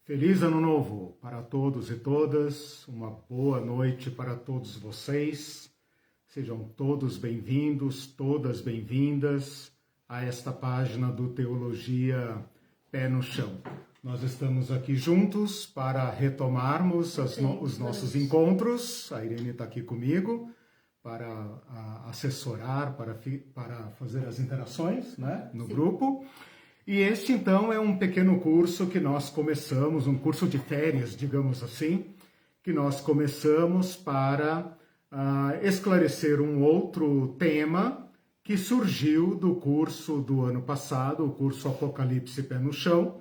Feliz Ano Novo para todos e todas, uma boa noite para todos vocês. Sejam todos bem-vindos, todas bem-vindas a esta página do Teologia Pé no Chão. Nós estamos aqui juntos para retomarmos os nossos encontros. A Irene está aqui comigo para assessorar, para fazer as interações, né, no grupo. E este, então, é um pequeno curso que nós começamos, um curso de férias, digamos assim, que nós começamos para esclarecer um outro tema que surgiu do curso do ano passado, o curso Apocalipse Pé no Chão.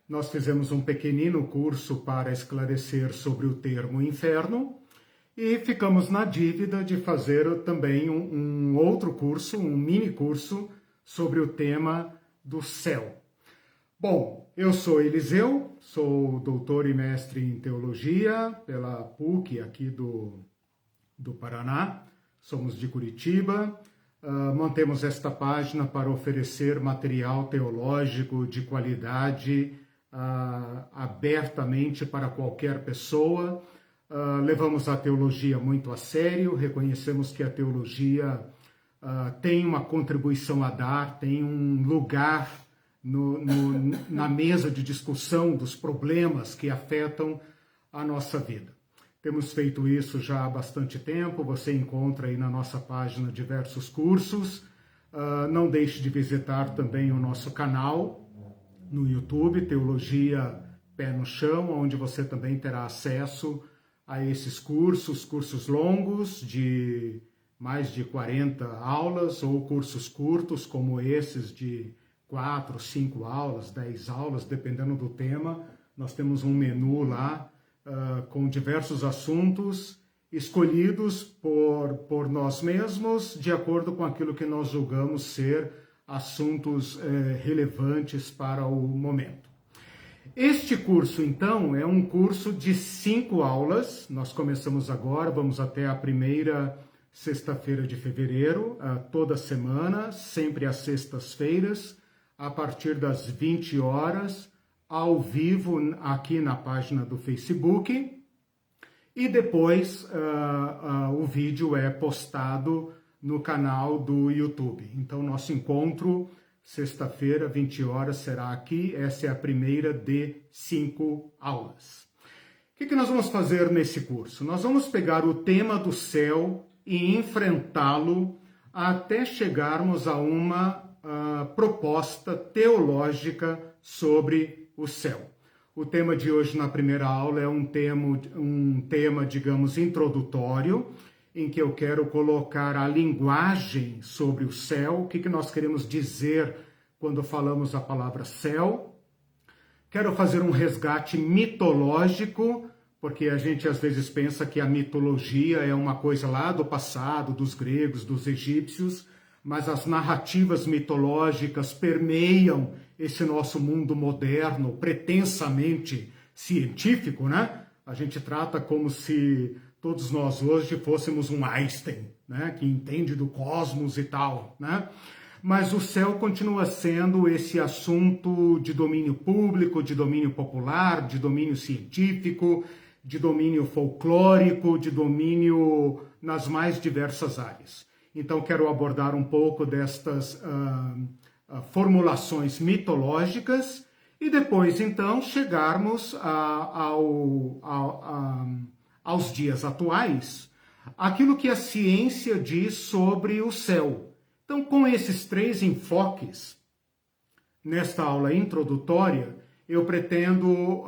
Nós fizemos um pequenino curso para esclarecer sobre o termo inferno e ficamos na dívida de fazer também um outro curso, um mini curso sobre o tema do céu. Bom, eu sou Eliseu, sou doutor e mestre em teologia pela PUC aqui do Paraná, somos de Curitiba, mantemos esta página para oferecer material teológico de qualidade abertamente para qualquer pessoa. Levamos a teologia muito a sério, reconhecemos que a teologia tem uma contribuição a dar, tem um lugar na mesa de discussão dos problemas que afetam a nossa vida. Temos feito isso já há bastante tempo, você encontra aí na nossa página diversos cursos. Não deixe de visitar também o nosso canal no YouTube, Teologia Pé no Chão, onde você também terá acesso a esses cursos longos de mais de 40 aulas, ou cursos curtos como esses de 4, 5 aulas, 10 aulas, dependendo do tema. Nós temos um menu lá com diversos assuntos escolhidos por nós mesmos, de acordo com aquilo que nós julgamos ser assuntos relevantes para o momento. Este curso, então, é um curso de 5 aulas. Nós começamos agora, vamos até a primeira sexta-feira de fevereiro, toda semana, sempre às sextas-feiras, a partir das 20 horas, ao vivo aqui na página do Facebook. E depois o vídeo é postado no canal do YouTube. Então, nosso encontro, sexta-feira, 20 horas, será aqui. Essa é a primeira de 5 aulas. O que nós vamos fazer nesse curso? Nós vamos pegar o tema do céu e enfrentá-lo até chegarmos a uma proposta teológica sobre o céu. O tema de hoje na primeira aula é um tema, digamos, introdutório, em que eu quero colocar a linguagem sobre o céu, o que nós queremos dizer quando falamos a palavra céu. Quero fazer um resgate mitológico, porque a gente às vezes pensa que a mitologia é uma coisa lá do passado, dos gregos, dos egípcios, mas as narrativas mitológicas permeiam esse nosso mundo moderno, pretensamente científico, né? A gente trata como se todos nós hoje fôssemos um Einstein, né? Que entende do cosmos e tal, né? Mas o céu continua sendo esse assunto de domínio público, de domínio popular, de domínio científico, de domínio folclórico, de domínio nas mais diversas áreas. Então, quero abordar um pouco destas formulações mitológicas e depois, então, chegarmos aos dias atuais, aquilo que a ciência diz sobre o céu. Então, com esses 3 enfoques, nesta aula introdutória, eu pretendo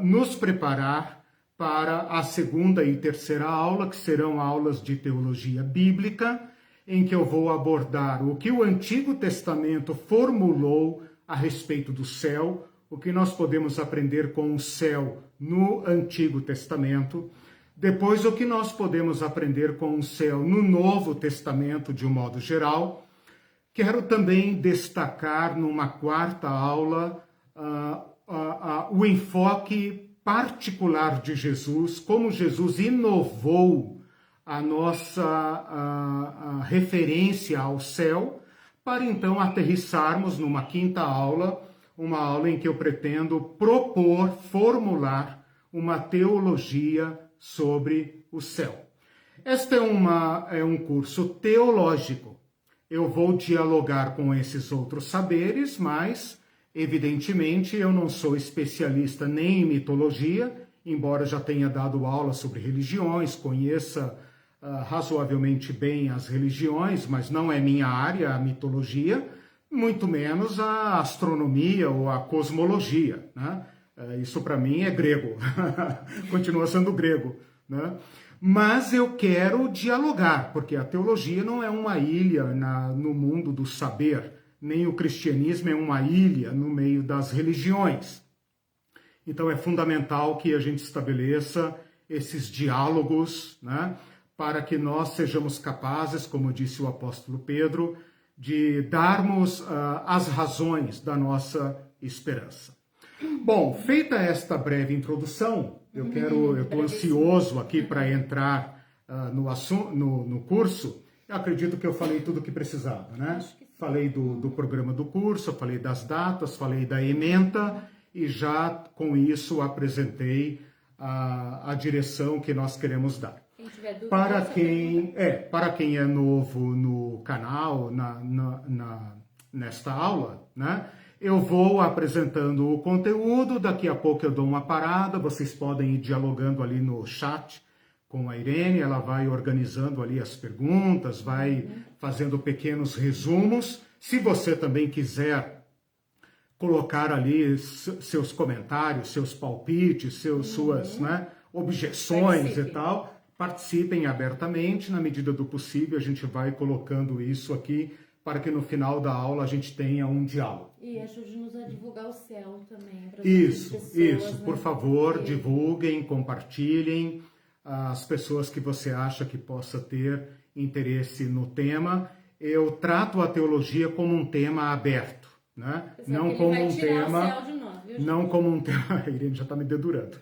nos preparar para a segunda e terceira aula, que serão aulas de teologia bíblica, em que eu vou abordar o que o Antigo Testamento formulou a respeito do céu, o que nós podemos aprender com o céu no Antigo Testamento, depois o que nós podemos aprender com o céu no Novo Testamento de um modo geral. Quero também destacar numa quarta aula o enfoque particular de Jesus, como Jesus inovou a nossa referência ao céu, para então aterrissarmos numa quinta aula uma aula em que eu pretendo propor, formular uma teologia sobre o céu. Este é um curso teológico. Eu vou dialogar com esses outros saberes, mas, evidentemente, eu não sou especialista nem em mitologia, embora já tenha dado aula sobre religiões, conheça razoavelmente bem as religiões, mas não é minha área, a mitologia, muito menos a astronomia ou a cosmologia, né? Isso para mim é grego, continua sendo grego, né? Mas eu quero dialogar, porque a teologia não é uma ilha no mundo do saber, nem o cristianismo é uma ilha no meio das religiões. Então é fundamental que a gente estabeleça esses diálogos, né, para que nós sejamos capazes, como disse o apóstolo Pedro, de darmos as razões da nossa esperança. Bom, feita esta breve introdução, eu estou ansioso aqui para entrar no curso. Eu acredito que eu falei tudo o que precisava, né? Falei do programa do curso, falei das datas, falei da ementa e já com isso apresentei a direção que nós queremos dar. Para quem é novo no canal, nesta aula, né? Eu vou apresentando o conteúdo, daqui a pouco eu dou uma parada, vocês podem ir dialogando ali no chat com a Irene, ela vai organizando ali as perguntas, vai fazendo pequenos resumos. Se você também quiser colocar ali seus comentários, seus palpites, suas, né, objeções e tal, participem abertamente, na medida do possível a gente vai colocando isso aqui para que no final da aula a gente tenha um diálogo. E ajude-nos a divulgar o céu também. Isso, por favor, divulguem, compartilhem as pessoas que você acha que possa ter interesse no tema. Eu trato a teologia como um tema aberto, né? Não como um tema, não como um tema, a Irene já está me dedurando,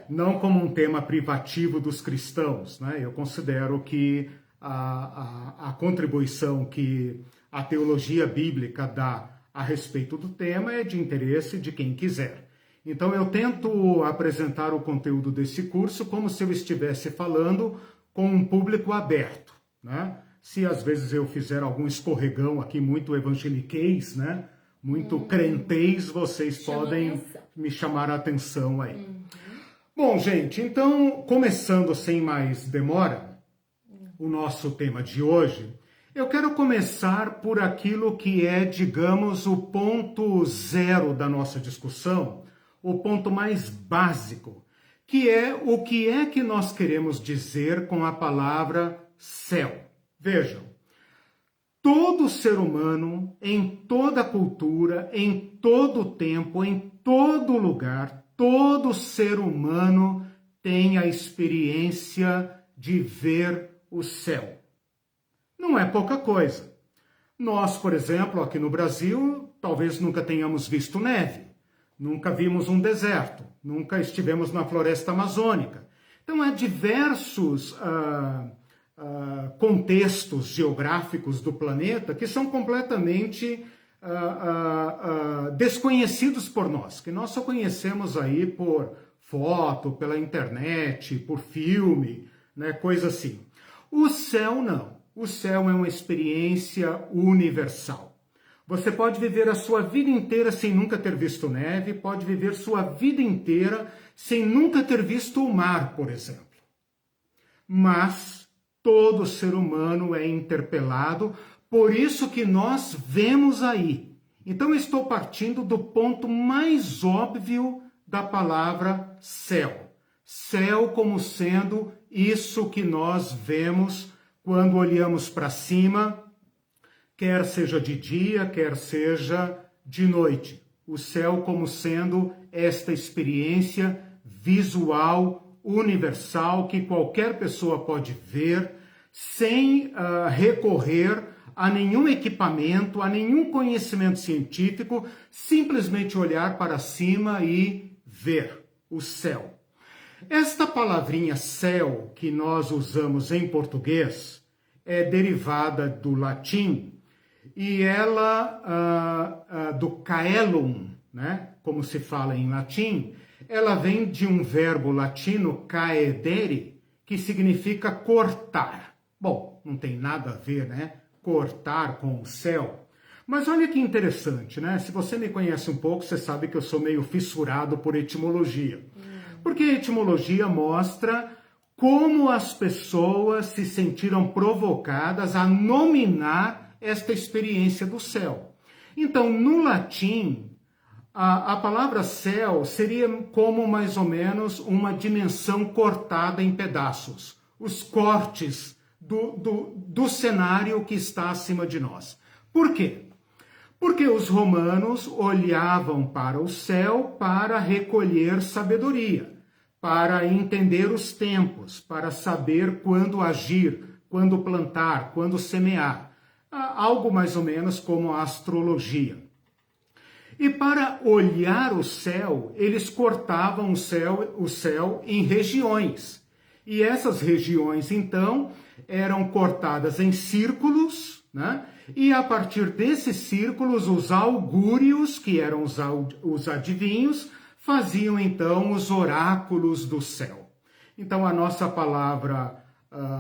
não como um tema privativo dos cristãos, né? Eu considero que a contribuição que a teologia bíblica dá a respeito do tema é de interesse de quem quiser. Então eu tento apresentar o conteúdo desse curso como se eu estivesse falando com um público aberto, né? Se às vezes eu fizer algum escorregão aqui muito evangeliquez, né? Muito crentez, vocês podem me chamar a atenção aí. Bom, gente, então, começando sem mais demora, o nosso tema de hoje, eu quero começar por aquilo que é, digamos, o ponto zero da nossa discussão, o ponto mais básico, que é o que é que nós queremos dizer com a palavra céu. Vejam, todo ser humano, em toda cultura, em todo tempo, em todo lugar, todo ser humano tem a experiência de ver o céu. Não é pouca coisa. Nós, por exemplo, aqui no Brasil, talvez nunca tenhamos visto neve, nunca vimos um deserto, nunca estivemos na floresta amazônica. Então, há diversos contextos geográficos do planeta que são completamente desconhecidos por nós, que nós só conhecemos aí por foto, pela internet, por filme, né, coisa assim. O céu não. O céu é uma experiência universal. Você pode viver a sua vida inteira sem nunca ter visto neve, pode viver sua vida inteira sem nunca ter visto o mar, por exemplo. Mas todo ser humano é interpelado, por isso que nós vemos aí. Então eu estou partindo do ponto mais óbvio da palavra céu. Céu como sendo isso que nós vemos quando olhamos para cima, quer seja de dia, quer seja de noite. O céu como sendo esta experiência visual, universal, que qualquer pessoa pode ver, sem recorrer a nenhum equipamento, a nenhum conhecimento científico, simplesmente olhar para cima e ver o céu. Esta palavrinha céu que nós usamos em português é derivada do latim e ela do caelum, né, como se fala em latim, ela vem de um verbo latino caedere, que significa cortar. Bom, não tem nada a ver, né? Cortar com o céu. Mas olha que interessante, né? Se você me conhece um pouco, você sabe que eu sou meio fissurado por etimologia. Porque a etimologia mostra como as pessoas se sentiram provocadas a nominar esta experiência do céu. Então, no latim, a palavra céu seria como mais ou menos uma dimensão cortada em pedaços. Os cortes do cenário que está acima de nós. Por quê? Porque os romanos olhavam para o céu para recolher sabedoria, para entender os tempos, para saber quando agir, quando plantar, quando semear. Algo mais ou menos como a astrologia. E para olhar o céu, eles cortavam o céu em regiões. E essas regiões, então, eram cortadas em círculos, né? E a partir desses círculos, os augúrios, que eram os adivinhos, faziam então os oráculos do céu. Então a nossa palavra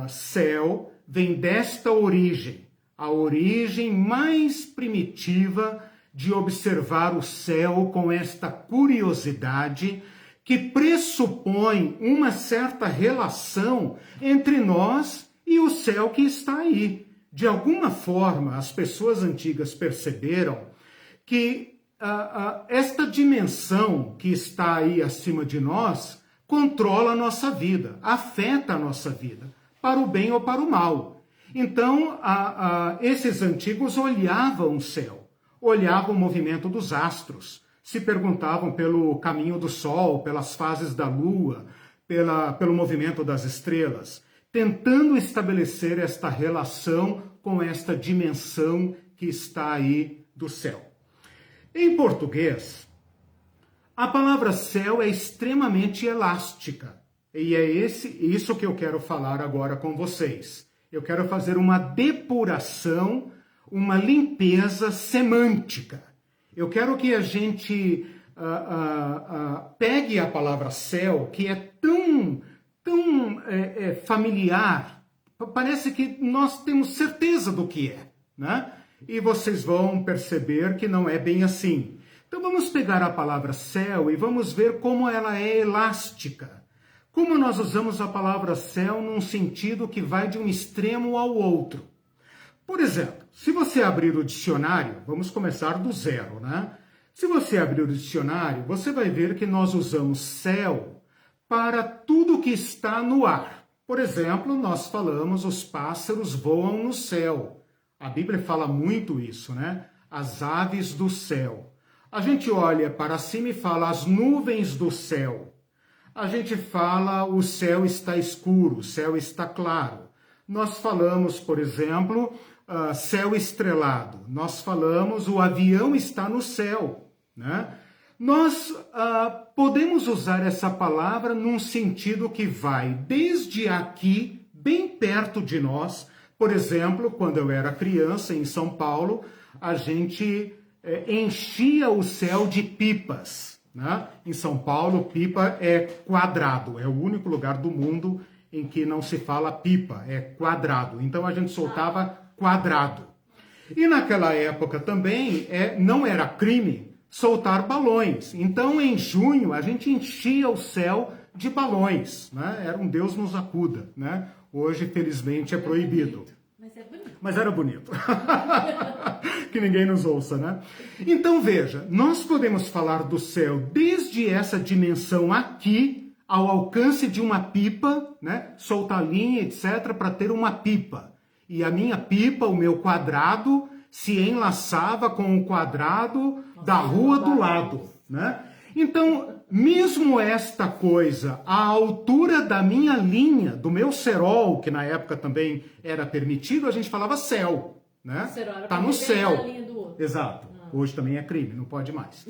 céu vem desta origem, a origem mais primitiva de observar o céu com esta curiosidade que pressupõe uma certa relação entre nós e o céu que está aí. De alguma forma, as pessoas antigas perceberam que esta dimensão que está aí acima de nós controla a nossa vida, afeta a nossa vida, para o bem ou para o mal. Então, esses antigos olhavam o céu, olhavam o movimento dos astros, se perguntavam pelo caminho do sol, pelas fases da lua, pelo movimento das estrelas, tentando estabelecer esta relação com esta dimensão que está aí do céu. Em português, a palavra céu é extremamente elástica. E é isso que eu quero falar agora com vocês. Eu quero fazer uma depuração, uma limpeza semântica. Eu quero que a gente pegue a palavra céu, que é tão familiar, parece que nós temos certeza do que é, né? E vocês vão perceber que não é bem assim. Então vamos pegar a palavra céu e vamos ver como ela é elástica. Como nós usamos a palavra céu num sentido que vai de um extremo ao outro. Por exemplo, se você abrir o dicionário, vamos começar do zero, né? Se você abrir o dicionário, você vai ver que nós usamos céu para tudo que está no ar. Por exemplo, nós falamos os pássaros voam no céu. A Bíblia fala muito isso, né? As aves do céu. A gente olha para cima e fala as nuvens do céu. A gente fala o céu está escuro, o céu está claro. Nós falamos, por exemplo, céu estrelado. Nós falamos o avião está no céu, né? Nós podemos usar essa palavra num sentido que vai desde aqui, bem perto de nós. Por exemplo, quando eu era criança em São Paulo, a gente enchia o céu de pipas, né? Em São Paulo, pipa é quadrado, é o único lugar do mundo em que não se fala pipa, é quadrado. Então a gente soltava quadrado. E naquela época também não era crime soltar balões. Então, em junho, a gente enchia o céu de balões, né? Era um Deus nos acuda, né? Hoje, felizmente, é proibido. Mas é bonito. Mas era bonito. Que ninguém nos ouça, né? Então, veja, nós podemos falar do céu desde essa dimensão aqui, ao alcance de uma pipa, né? Soltar linha, etc., para ter uma pipa. E a minha pipa, o meu quadrado, se enlaçava com o quadrado da rua do lado, né? Então, mesmo esta coisa, a altura da minha linha, do meu cerol, que na época também era permitido, a gente falava céu, né? Tá no céu. Exato. Hoje também é crime, não pode mais.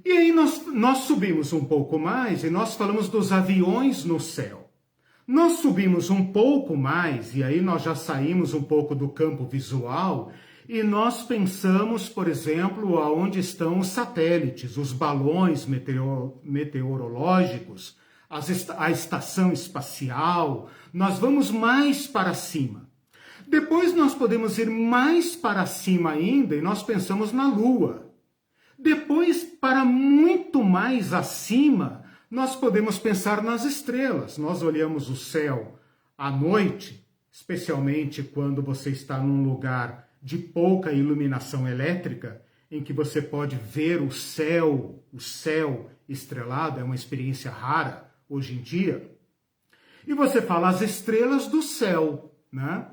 E aí nós subimos um pouco mais e nós falamos dos aviões no céu. Nós subimos um pouco mais, e aí nós já saímos um pouco do campo visual, e nós pensamos, por exemplo, aonde estão os satélites, os balões meteorológicos, a estação espacial, nós vamos mais para cima. Depois nós podemos ir mais para cima ainda e nós pensamos na Lua. Depois, para muito mais acima, nós podemos pensar nas estrelas. Nós olhamos o céu à noite, especialmente quando você está num lugar de pouca iluminação elétrica, em que você pode ver o céu estrelado, é uma experiência rara hoje em dia. E você fala as estrelas do céu, né?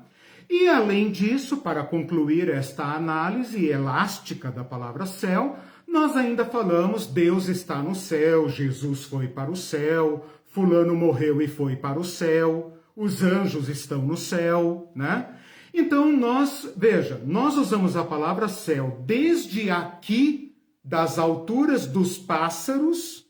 E além disso, para concluir esta análise elástica da palavra céu, nós ainda falamos Deus está no céu, Jesus foi para o céu, fulano morreu e foi para o céu, os anjos estão no céu, né? Então nós usamos a palavra céu desde aqui, das alturas dos pássaros,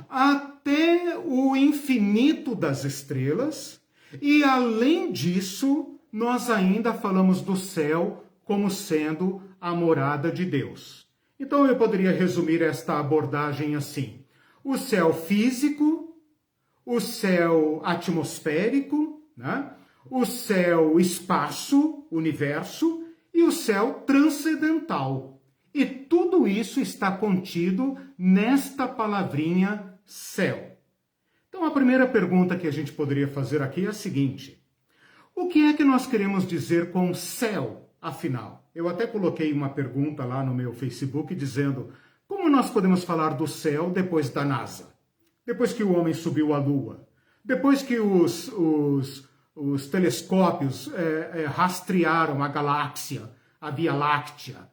até o infinito das estrelas, e além disso, nós ainda falamos do céu como sendo a morada de Deus. Então eu poderia resumir esta abordagem assim: o céu físico, o céu atmosférico, né? O céu espaço, universo, e o céu transcendental. E tudo isso está contido nesta palavrinha céu. Então a primeira pergunta que a gente poderia fazer aqui é a seguinte: o que é que nós queremos dizer com céu, afinal? Eu até coloquei uma pergunta lá no meu Facebook dizendo: como nós podemos falar do céu depois da NASA? Depois que o homem subiu à Lua? Depois que os telescópios rastrearam a galáxia, a Via Láctea?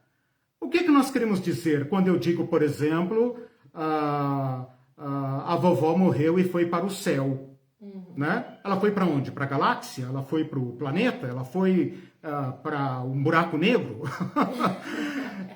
O que é que nós queremos dizer quando eu digo, por exemplo, a vovó morreu e foi para o céu? Né? Ela foi para onde? Para a galáxia? Ela foi para o planeta? Ela foi para um buraco negro?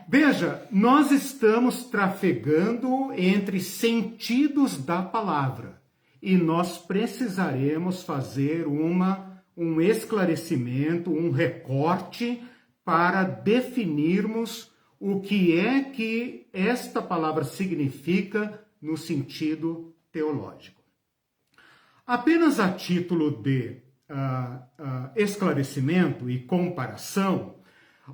Veja, nós estamos trafegando entre sentidos da palavra e nós precisaremos fazer um esclarecimento, um recorte para definirmos o que é que esta palavra significa no sentido teológico. Apenas a título de esclarecimento e comparação,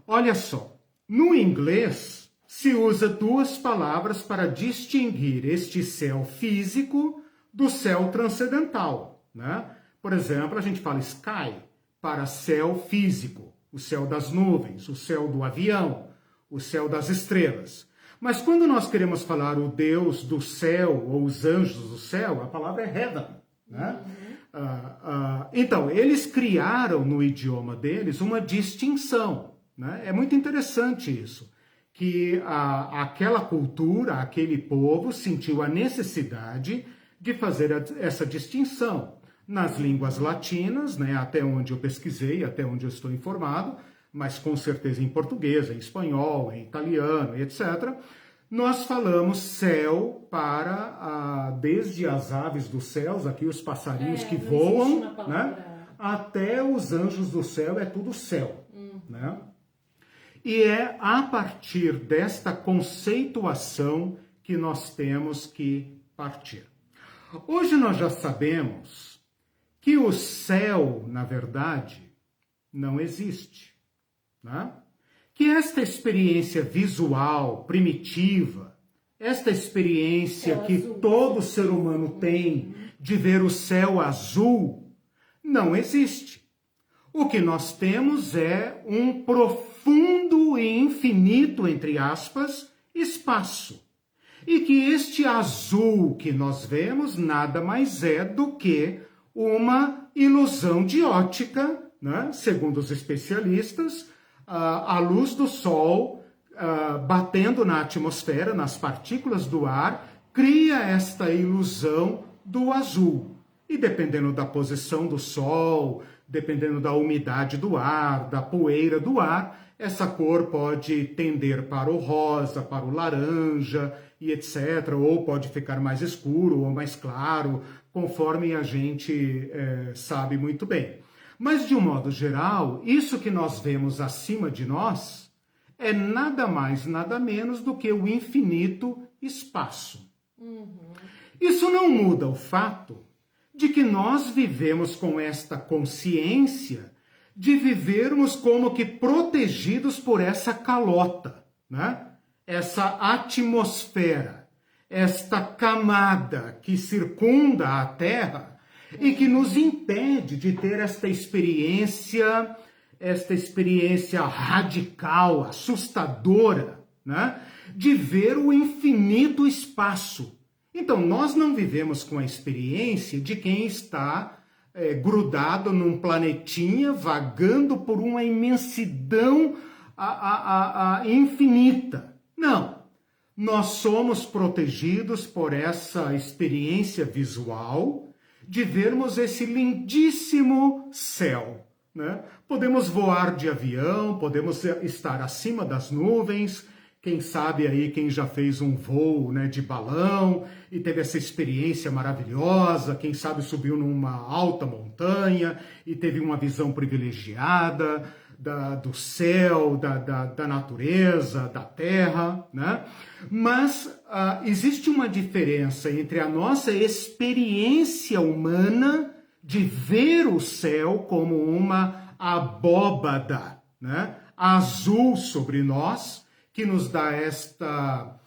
olha só, no inglês se usa duas palavras para distinguir este céu físico do céu transcendental, né? Por exemplo, a gente fala sky para céu físico, o céu das nuvens, o céu do avião, o céu das estrelas. Mas quando nós queremos falar o Deus do céu ou os anjos do céu, a palavra é heaven, né? Então, eles criaram no idioma deles uma distinção, né? É muito interessante isso, que aquela cultura, aquele povo sentiu a necessidade de fazer essa distinção. Nas línguas latinas, né, até onde eu pesquisei, até onde eu estou informado, mas com certeza em português, em espanhol, em italiano, etc., nós falamos céu para desde as aves dos céus, aqui os passarinhos que voam, né, até os anjos do céu, é tudo céu. Né? E é a partir desta conceituação que nós temos que partir. Hoje nós já sabemos que o céu, na verdade, não existe. Né? Que esta experiência visual, primitiva, esta experiência que todo ser humano tem de ver o céu azul, não existe. O que nós temos é um profundo e infinito, entre aspas, espaço. E que este azul que nós vemos nada mais é do que uma ilusão de ótica, né? Segundo os especialistas, a luz do sol batendo na atmosfera, nas partículas do ar, cria esta ilusão do azul. E dependendo da posição do sol, dependendo da umidade do ar, da poeira do ar, essa cor pode tender para o rosa, para o laranja e etc. Ou pode ficar mais escuro ou mais claro, conforme a gente sabe muito bem. Mas, de um modo geral, isso que nós vemos acima de nós é nada mais, nada menos do que o infinito espaço. Isso não muda o fato de que nós vivemos com esta consciência de vivermos como que protegidos por essa calota, né? Essa atmosfera, esta camada que circunda a Terra e que nos impede de ter esta experiência radical, assustadora, né? De ver o infinito espaço. Então, nós não vivemos com a experiência de quem está grudado num planetinha, vagando por uma imensidão infinita. Não. Nós somos protegidos por essa experiência visual de vermos esse lindíssimo céu, né? Podemos voar de avião, podemos estar acima das nuvens. Quem sabe aí, quem já fez um voo, né, de balão e teve essa experiência maravilhosa, quem sabe subiu numa alta montanha e teve uma visão privilegiada do céu, da natureza, da terra, né? Mas existe uma diferença entre a nossa experiência humana de ver o céu como uma abóbada, né, azul sobre nós, que nos dá esta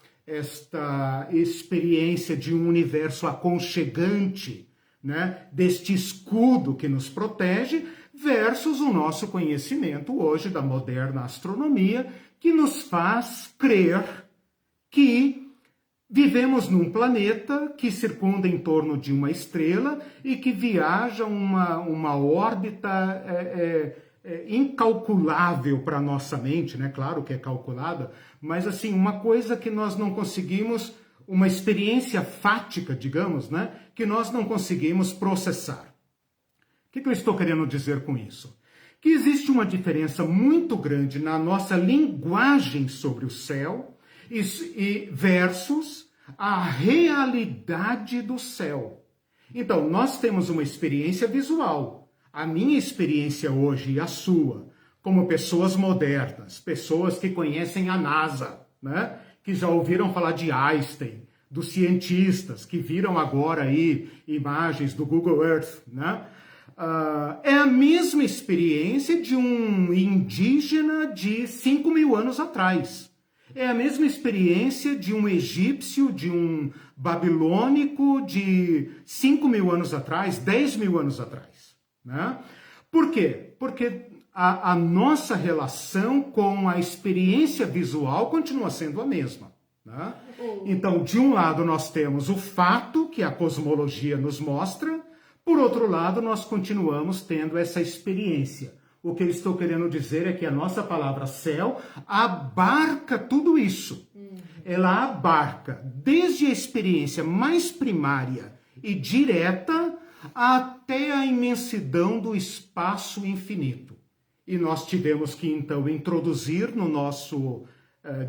experiência de um universo aconchegante, né, deste escudo que nos protege, versus o nosso conhecimento hoje da moderna astronomia, que nos faz crer que vivemos num planeta que circunda em torno de uma estrela e que viaja uma órbita incalculável para a nossa mente, né? Claro que é calculada, mas assim, uma coisa que nós não conseguimos, uma experiência fática, digamos, né? Que nós não conseguimos processar. O que eu estou querendo dizer com isso? Que existe uma diferença muito grande na nossa linguagem sobre o céu versus a realidade do céu. Então, nós temos uma experiência visual. A minha experiência hoje e a sua, como pessoas modernas, pessoas que conhecem a NASA, né? Que já ouviram falar de Einstein, dos cientistas, que viram agora aí imagens do Google Earth, né? É a mesma experiência de um indígena de 5.000 anos atrás. É a mesma experiência de um egípcio, de um babilônico de 5.000 anos atrás, 10.000 anos atrás. Né? Por quê? Porque a nossa relação com a experiência visual continua sendo a mesma. Né? Então, de um lado, nós temos o fato que a cosmologia nos mostra, por outro lado, nós continuamos tendo essa experiência. O que eu estou querendo dizer é que a nossa palavra céu abarca tudo isso. Ela abarca desde a experiência mais primária e direta até a imensidão do espaço infinito. E nós tivemos que, então, introduzir no nosso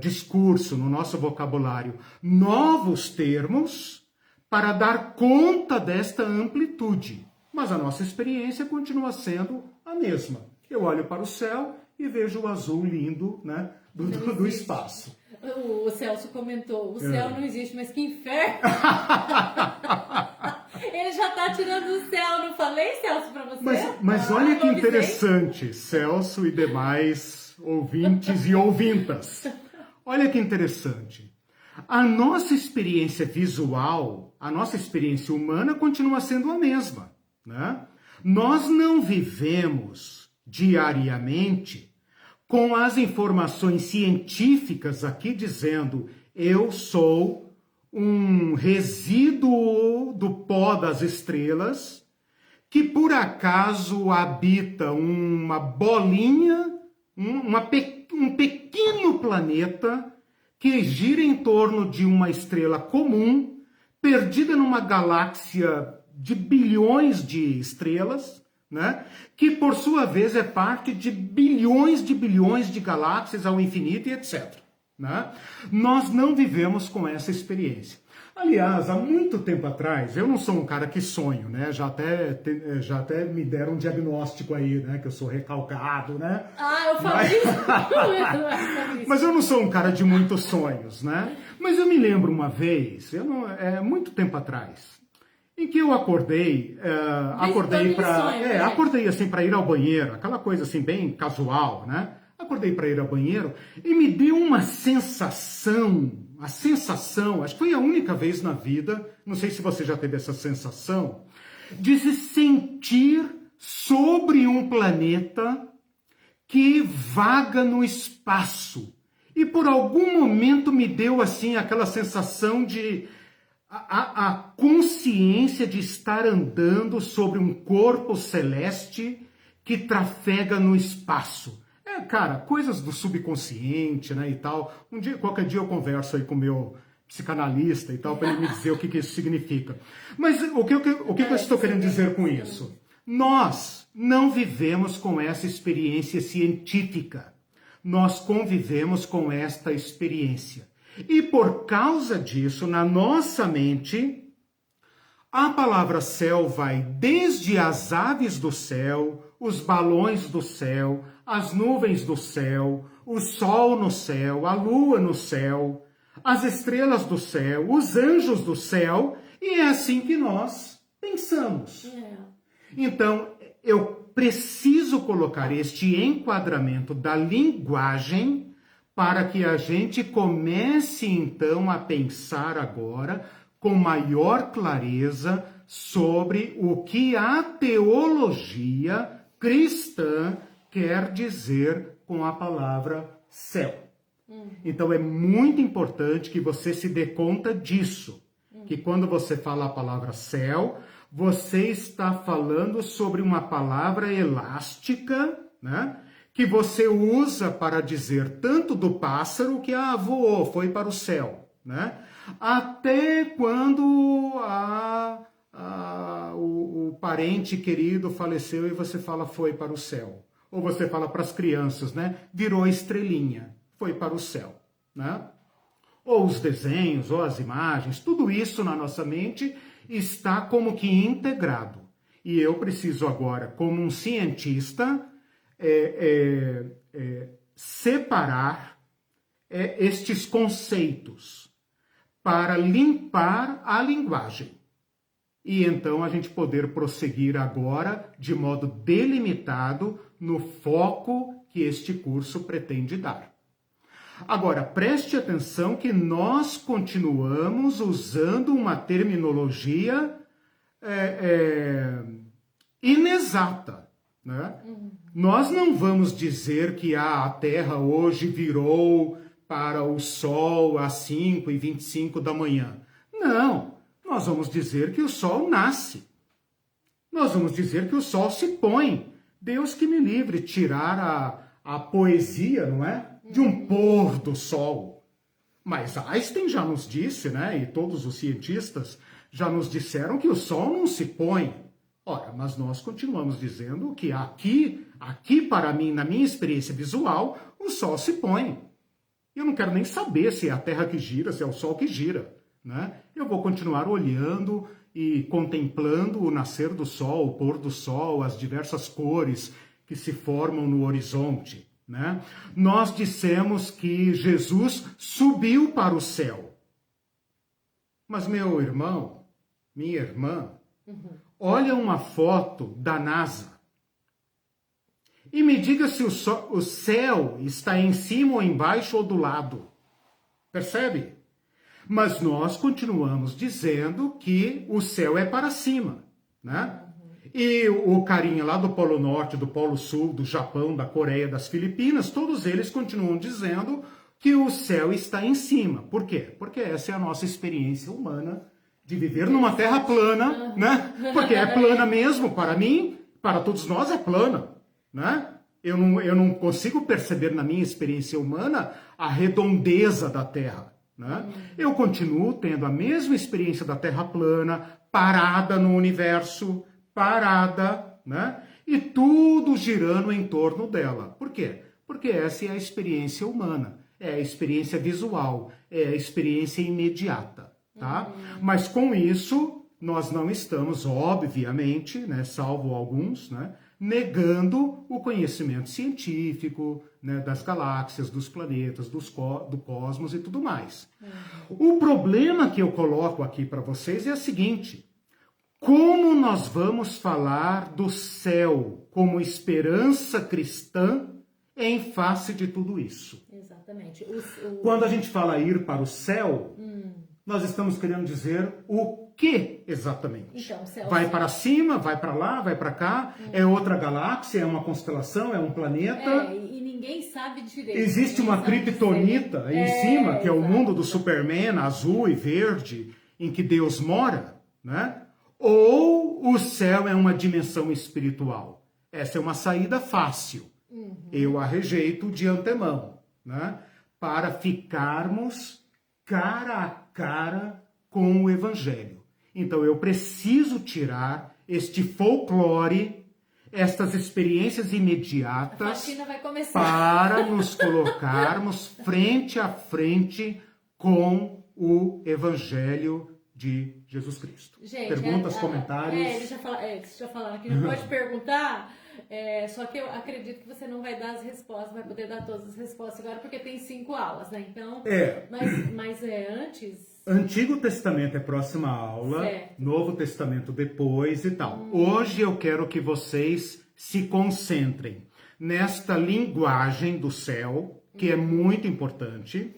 discurso, no nosso vocabulário, novos termos para dar conta desta amplitude. Mas a nossa experiência continua sendo a mesma. Eu olho para o céu e vejo o azul lindo, né, do espaço. O Celso comentou, o céu não existe, mas que inferno! Ele já tá tirando o céu, não falei, Celso, para você? Mas olha que interessante, Celso e demais ouvintes e ouvintas. Olha que interessante. A nossa experiência visual, a nossa experiência humana continua sendo a mesma, né? Nós não vivemos diariamente com as informações científicas aqui dizendo eu sou um resíduo do pó das estrelas que por acaso habita uma bolinha, um pequeno planeta que gira em torno de uma estrela comum, perdida numa galáxia de bilhões de estrelas, né? Que por sua vez é parte de bilhões de galáxias ao infinito e etc. Né? Nós não vivemos com essa experiência. Aliás, há muito tempo atrás, eu não sou um cara que sonho, né? Já até me deram um diagnóstico aí, né? Que eu sou recalcado, né? Ah, eu falei isso. Mas eu não sou um cara de muitos sonhos, né? Mas eu me lembro uma vez, muito tempo atrás, em que eu acordei acordei assim para ir ao banheiro, aquela coisa assim bem casual, né? Acordei para ir ao banheiro e me deu uma sensação, acho que foi a única vez na vida, não sei se você já teve essa sensação, de se sentir sobre um planeta que vaga no espaço. E por algum momento me deu assim aquela sensação de a consciência de estar andando sobre um corpo celeste que trafega no espaço. Cara, coisas do subconsciente, né, e tal. Qualquer dia eu converso aí com o meu psicanalista e tal, para ele me dizer o que isso significa. Mas o que eu estou querendo dizer com isso? Nós não vivemos com essa experiência científica. Nós convivemos com esta experiência. E por causa disso, na nossa mente, a palavra céu vai desde as aves do céu, os balões do céu, as nuvens do céu, o sol no céu, a lua no céu, as estrelas do céu, os anjos do céu, e é assim que nós pensamos. Então, eu preciso colocar este enquadramento da linguagem para que a gente comece então a pensar agora com maior clareza sobre o que a teologia cristã quer dizer com a palavra céu. Então é muito importante que você se dê conta disso, que quando você fala a palavra céu, você está falando sobre uma palavra elástica, né? Que você usa para dizer tanto do pássaro que voou, foi para o céu, né? Até quando o parente querido faleceu e você fala foi para o céu. Ou você fala para as crianças, né? Virou estrelinha, foi para o céu, né? Ou os desenhos, ou as imagens, tudo isso na nossa mente está como que integrado. E eu preciso agora, como um cientista, separar estes conceitos para limpar a linguagem. E então a gente poder prosseguir agora de modo delimitado no foco que este curso pretende dar. Agora, preste atenção que nós continuamos usando uma terminologia inexata, né? Nós não vamos dizer que a Terra hoje virou para o Sol às 5h25 da manhã. Não, nós vamos dizer que o Sol nasce. Nós vamos dizer que o Sol se põe. Deus que me livre tirar a poesia, não é? De um pôr do Sol. Mas Einstein já nos disse, né? E todos os cientistas já nos disseram que o Sol não se põe. Ora, mas nós continuamos dizendo que aqui para mim, na minha experiência visual, o Sol se põe. Eu não quero nem saber se é a Terra que gira, se é o Sol que gira, né? Eu vou continuar olhando e contemplando o nascer do Sol, o pôr do Sol, as diversas cores que se formam no horizonte, né? Nós dissemos que Jesus subiu para o céu. Mas meu irmão, minha irmã, olha uma foto da NASA e me diga se o céu está em cima ou embaixo ou do lado. Percebe? Mas nós continuamos dizendo que o céu é para cima, né? E o carinha lá do Polo Norte, do Polo Sul, do Japão, da Coreia, das Filipinas, todos eles continuam dizendo que o céu está em cima. Por quê? Porque essa é a nossa experiência humana de viver numa terra plana, né? Porque é plana mesmo, para mim, para todos nós é plana, né? Eu não consigo perceber na minha experiência humana a redondeza da Terra, né? Eu continuo tendo a mesma experiência da Terra plana, parada no universo, parada, né? E tudo girando em torno dela. Por quê? Porque essa é a experiência humana, é a experiência visual, é a experiência imediata, tá? Mas com isso, nós não estamos, obviamente, né, salvo alguns, né, negando o conhecimento científico, né, das galáxias, dos planetas, do cosmos e tudo mais. O problema que eu coloco aqui para vocês é o seguinte: como nós vamos falar do céu como esperança cristã em face de tudo isso? Exatamente. Quando a gente fala ir para o céu, nós estamos querendo dizer o que exatamente? Então, o céu vai para cima, vai para lá, vai para cá, é outra galáxia, é uma constelação, é um planeta. E ninguém sabe direito. Existe uma criptonita aí em cima, que é o mundo do Superman, azul e verde, em que Deus mora, né? Ou o céu é uma dimensão espiritual? Essa é uma saída fácil. Eu a rejeito de antemão, né? Para ficarmos cara a cara com o Evangelho. Então eu preciso tirar este folclore, estas experiências imediatas, para nos colocarmos frente a frente com o Evangelho de Jesus Cristo. Gente, perguntas, comentários? Deixa eu falar aqui, não pode perguntar, só que eu acredito que você não vai dar as respostas, vai poder dar todas as respostas agora, porque tem 5 aulas, né? Então, mas antes... Antigo Testamento é próxima aula, certo. Novo Testamento depois e tal. Hoje eu quero que vocês se concentrem nesta linguagem do céu, que é muito importante.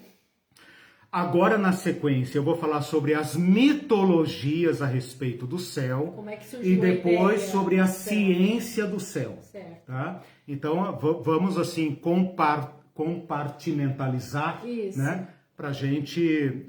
Agora, na sequência, eu vou falar sobre as mitologias a respeito do céu. Como é que surgiu e depois sobre a ciência do céu. Certo. Tá? Então, vamos assim compartimentalizar, isso, né? Para a gente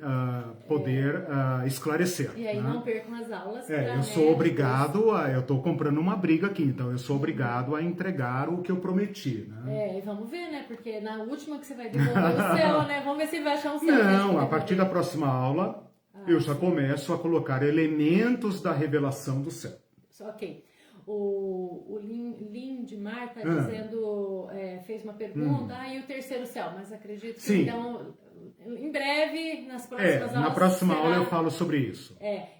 poder esclarecer. E aí, né? Não percam as aulas. Eu sou obrigado eu estou comprando uma briga aqui, então eu sou obrigado a entregar o que eu prometi. Né? E vamos ver, né? Porque na última que você vai devolver o céu, né? Vamos ver se vai achar um céu. Não, a partir da próxima aula, eu já começo a colocar elementos da revelação do céu. Ok. O Lindmar está dizendo, fez uma pergunta, e o terceiro céu? Mas acredito que Sim. Então, em breve, nas próximas aulas... Na próxima aula eu falo sobre isso.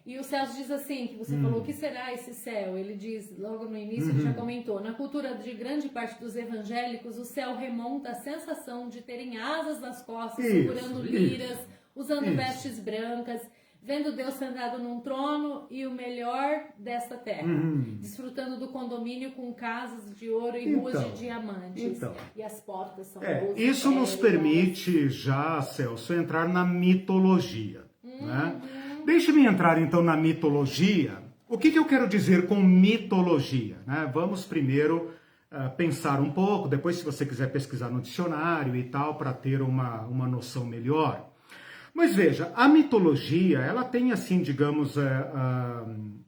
E o Celso diz assim, que você falou, o que será esse céu? Ele diz, logo no início, ele já comentou, na cultura de grande parte dos evangélicos, o céu remonta à sensação de terem asas nas costas, segurando liras, usando vestes brancas, vendo Deus sentado num trono e o melhor desta terra, desfrutando do condomínio com casas de ouro e ruas de diamantes, e as portas são isso nos permite já, Celso, entrar na mitologia. Né? Deixe-me entrar então na mitologia. O que eu quero dizer com mitologia? Né? Vamos primeiro pensar um pouco, depois se você quiser pesquisar no dicionário e tal, para ter uma noção melhor. Mas veja, a mitologia, ela tem assim, digamos,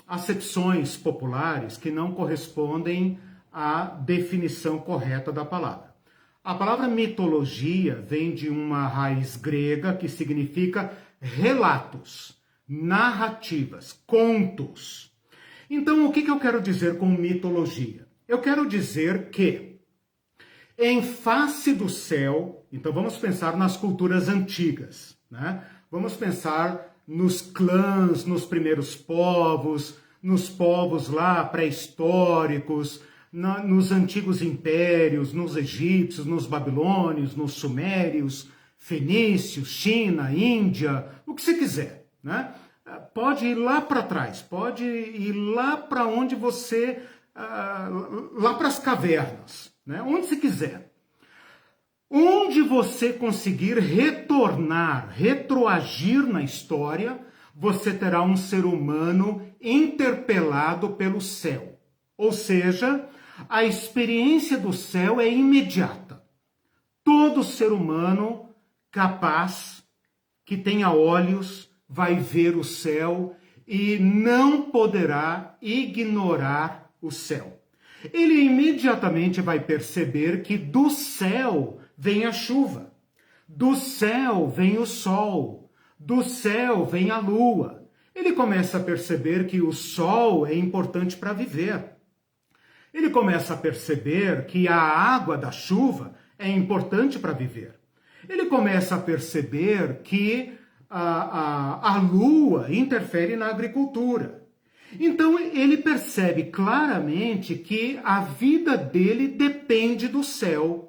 acepções populares que não correspondem à definição correta da palavra. A palavra mitologia vem de uma raiz grega que significa relatos, narrativas, contos. Então, o que eu quero dizer com mitologia? Eu quero dizer que, em face do céu, então vamos pensar nas culturas antigas, né? Vamos pensar nos clãs, nos primeiros povos, nos povos lá pré-históricos, nos antigos impérios, nos egípcios, nos babilônios, nos sumérios, fenícios, China, Índia, o que você quiser, né? Pode ir lá para trás, pode ir lá para onde você, lá para as cavernas, né? Onde você quiser. Onde você conseguir retroagir na história, você terá um ser humano interpelado pelo céu. Ou seja, a experiência do céu é imediata. Todo ser humano capaz, que tenha olhos, vai ver o céu e não poderá ignorar o céu. Ele imediatamente vai perceber que do céu vem a chuva, do céu vem o sol, do céu vem a lua. Ele começa a perceber que o sol é importante para viver. Ele começa a perceber que a água da chuva é importante para viver. Ele começa a perceber que a lua interfere na agricultura. Então ele percebe claramente que a vida dele depende do céu.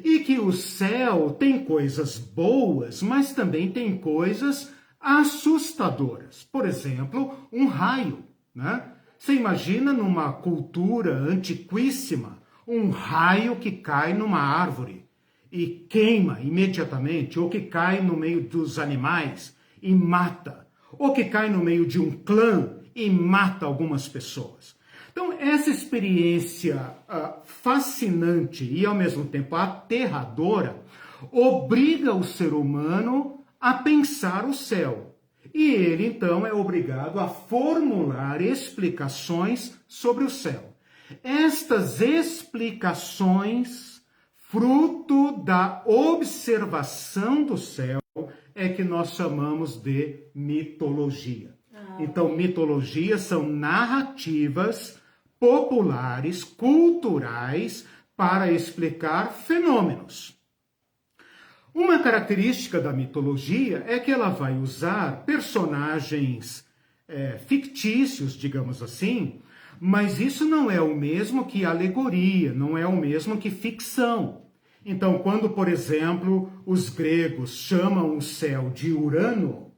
E que o céu tem coisas boas, mas também tem coisas assustadoras. Por exemplo, um raio, né? Você imagina numa cultura antiquíssima, um raio que cai numa árvore e queima imediatamente, ou que cai no meio dos animais e mata, ou que cai no meio de um clã e mata algumas pessoas. Então, essa experiência fascinante e, ao mesmo tempo, aterradora, obriga o ser humano a pensar o céu. E ele, então, é obrigado a formular explicações sobre o céu. Estas explicações, fruto da observação do céu, é que nós chamamos de mitologia. Então, mitologias são narrativas populares, culturais, para explicar fenômenos. Uma característica da mitologia é que ela vai usar personagens fictícios, digamos assim, mas isso não é o mesmo que alegoria, não é o mesmo que ficção. Então, quando, por exemplo, os gregos chamam o céu de Urano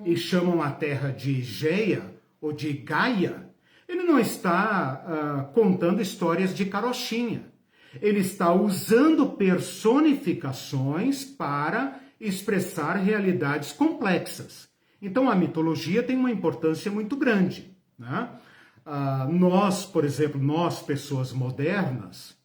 e chamam a terra de Geia ou de Gaia, ele não está contando histórias de carochinha. Ele está usando personificações para expressar realidades complexas. Então, a mitologia tem uma importância muito grande, né? Nós, por exemplo, nós, pessoas modernas,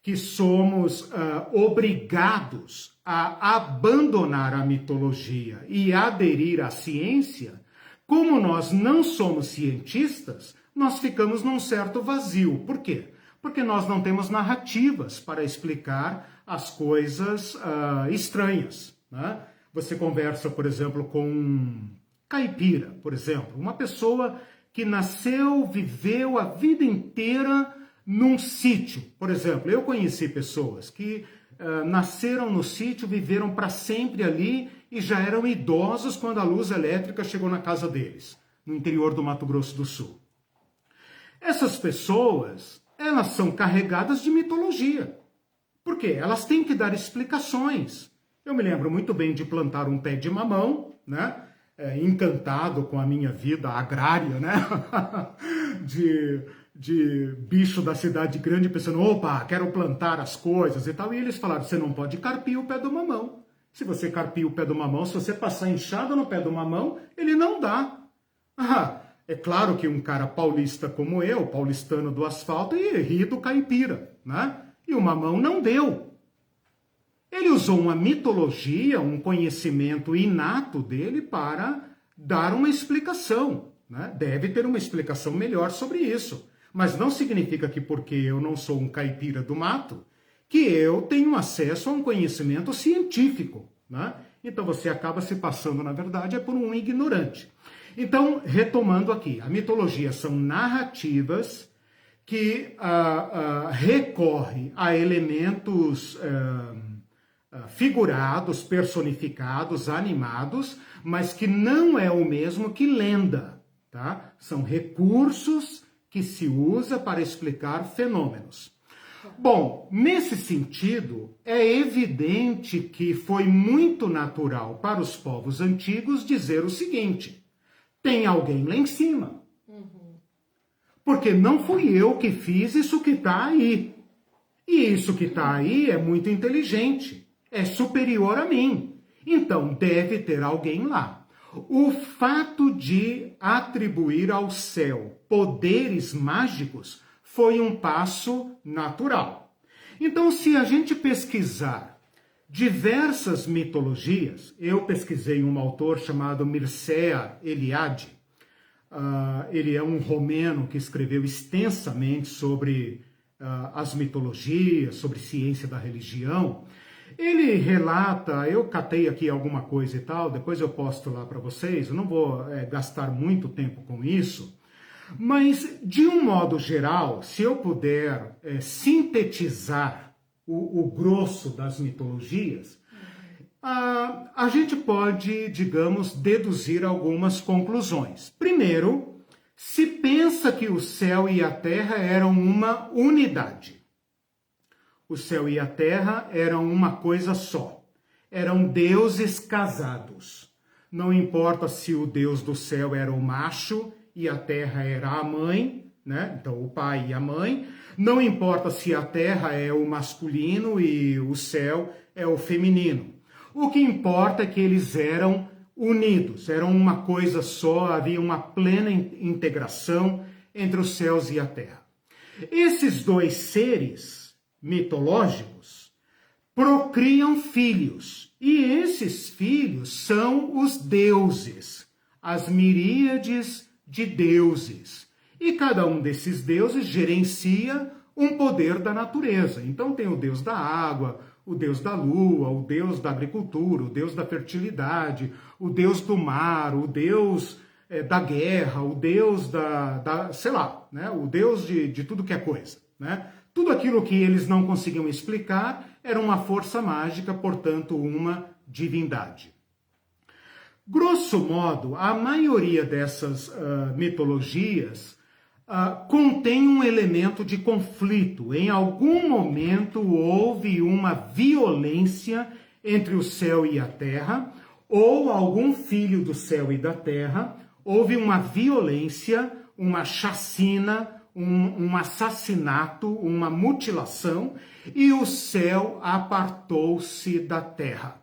que somos obrigados a abandonar a mitologia e aderir à ciência, como nós não somos cientistas, nós ficamos num certo vazio. Por quê? Porque nós não temos narrativas para explicar as coisas estranhas, né? Você conversa, por exemplo, com um caipira, por exemplo, uma pessoa que nasceu, viveu a vida inteira num sítio. Por exemplo, eu conheci pessoas que nasceram no sítio, viveram para sempre ali e já eram idosos quando a luz elétrica chegou na casa deles, no interior do Mato Grosso do Sul. Essas pessoas, elas são carregadas de mitologia. Por quê? Elas têm que dar explicações. Eu me lembro muito bem de plantar um pé de mamão, né? Encantado com a minha vida agrária, né? de bicho da cidade grande, pensando, opa, quero plantar as coisas e tal. E eles falaram, você não pode carpir o pé do mamão. Se você carpir o pé do mamão, se você passar enxada no pé do mamão, ele não dá. É claro que um cara paulista como eu, paulistano do asfalto, ia rir do caipira, né? E o mamão não deu. Ele usou uma mitologia, um conhecimento inato dele para dar uma explicação, né? Deve ter uma explicação melhor sobre isso. Mas não significa que porque eu não sou um caipira do mato, que eu tenho acesso a um conhecimento científico, né? Então você acaba se passando, na verdade, por um ignorante. Então, retomando aqui, a mitologia são narrativas que recorrem a elementos figurados, personificados, animados, mas que não é o mesmo que lenda, tá? São recursos que se usa para explicar fenômenos. Bom, nesse sentido, é evidente que foi muito natural para os povos antigos dizer o seguinte, tem alguém lá em cima. Porque não fui eu que fiz isso que está aí. E isso que está aí é muito inteligente, é superior a mim. Então deve ter alguém lá. O fato de atribuir ao céu poderes mágicos foi um passo natural. Então, se a gente pesquisar diversas mitologias, eu pesquisei um autor chamado Mircea Eliade. Ele é um romeno que escreveu extensamente sobre as mitologias, sobre ciência da religião. Ele relata, eu catei aqui alguma coisa e tal, depois eu posto lá para vocês, eu não vou gastar muito tempo com isso, mas de um modo geral, se eu puder sintetizar o grosso das mitologias, A gente pode, digamos, deduzir algumas conclusões. Primeiro, se pensa que o céu e a terra eram uma unidade. O céu e a terra eram uma coisa só. Eram deuses casados. Não importa se o Deus do céu era o macho e a terra era a mãe, né? Então o pai e a mãe. Não importa se a terra é o masculino e o céu é o feminino. O que importa é que eles eram unidos, eram uma coisa só, havia uma plena integração entre os céus e a terra. Esses dois seres mitológicos procriam filhos, e esses filhos são os deuses, as miríades de deuses. E cada um desses deuses gerencia um poder da natureza. Então tem o deus da água, o deus da lua, o deus da agricultura, o deus da fertilidade, o deus do mar, o deus da guerra, o deus sei lá, né? O deus de tudo que é coisa, né? Tudo aquilo que eles não conseguiam explicar era uma força mágica, portanto, uma divindade. Grosso modo, a maioria dessas mitologias contém um elemento de conflito. Em algum momento houve uma violência entre o céu e a terra, ou algum filho do céu e da terra, houve uma violência, uma chacina, um assassinato, uma mutilação, e o céu apartou-se da terra.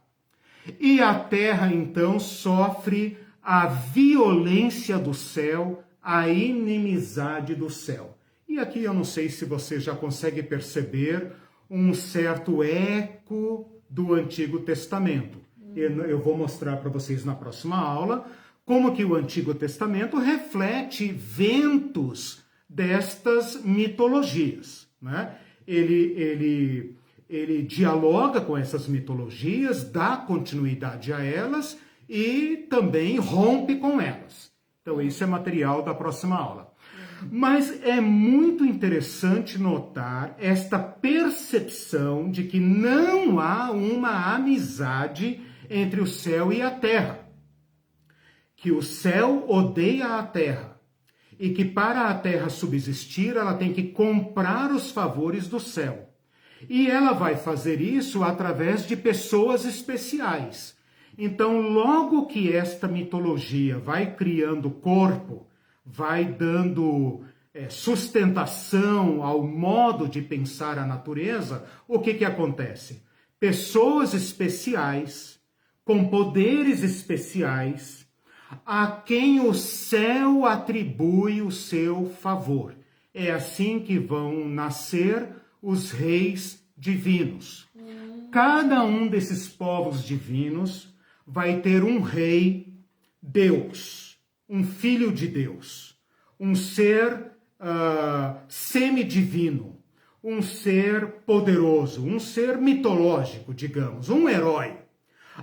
E a terra, então, sofre a violência do céu, a inimizade do céu. E aqui eu não sei se você já consegue perceber um certo eco do Antigo Testamento. Eu vou mostrar para vocês na próxima aula como que o Antigo Testamento reflete ventos destas mitologias, né? Ele dialoga com essas mitologias, dá continuidade a elas e também rompe com elas. Então, isso é material da próxima aula. Mas é muito interessante notar esta percepção de que não há uma amizade entre o céu e a terra. Que o céu odeia a terra. E que para a terra subsistir, ela tem que comprar os favores do céu. E ela vai fazer isso através de pessoas especiais. Então, logo que esta mitologia vai criando corpo, vai dando sustentação ao modo de pensar a natureza, o que acontece? Pessoas especiais, com poderes especiais, a quem o céu atribui o seu favor. É assim que vão nascer os reis divinos. Cada um desses povos divinos vai ter um rei Deus, um filho de Deus, um ser semidivino, um ser poderoso, um ser mitológico, digamos, um herói.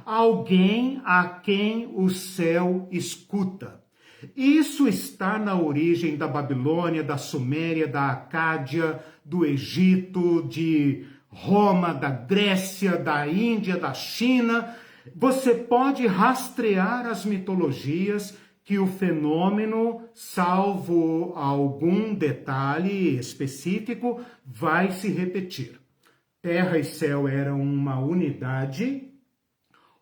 Alguém a quem o céu escuta. Isso está na origem da Babilônia, da Suméria, da Acádia, do Egito, de Roma, da Grécia, da Índia, da China. Você pode rastrear as mitologias que o fenômeno, salvo algum detalhe específico, vai se repetir. Terra e céu eram uma unidade,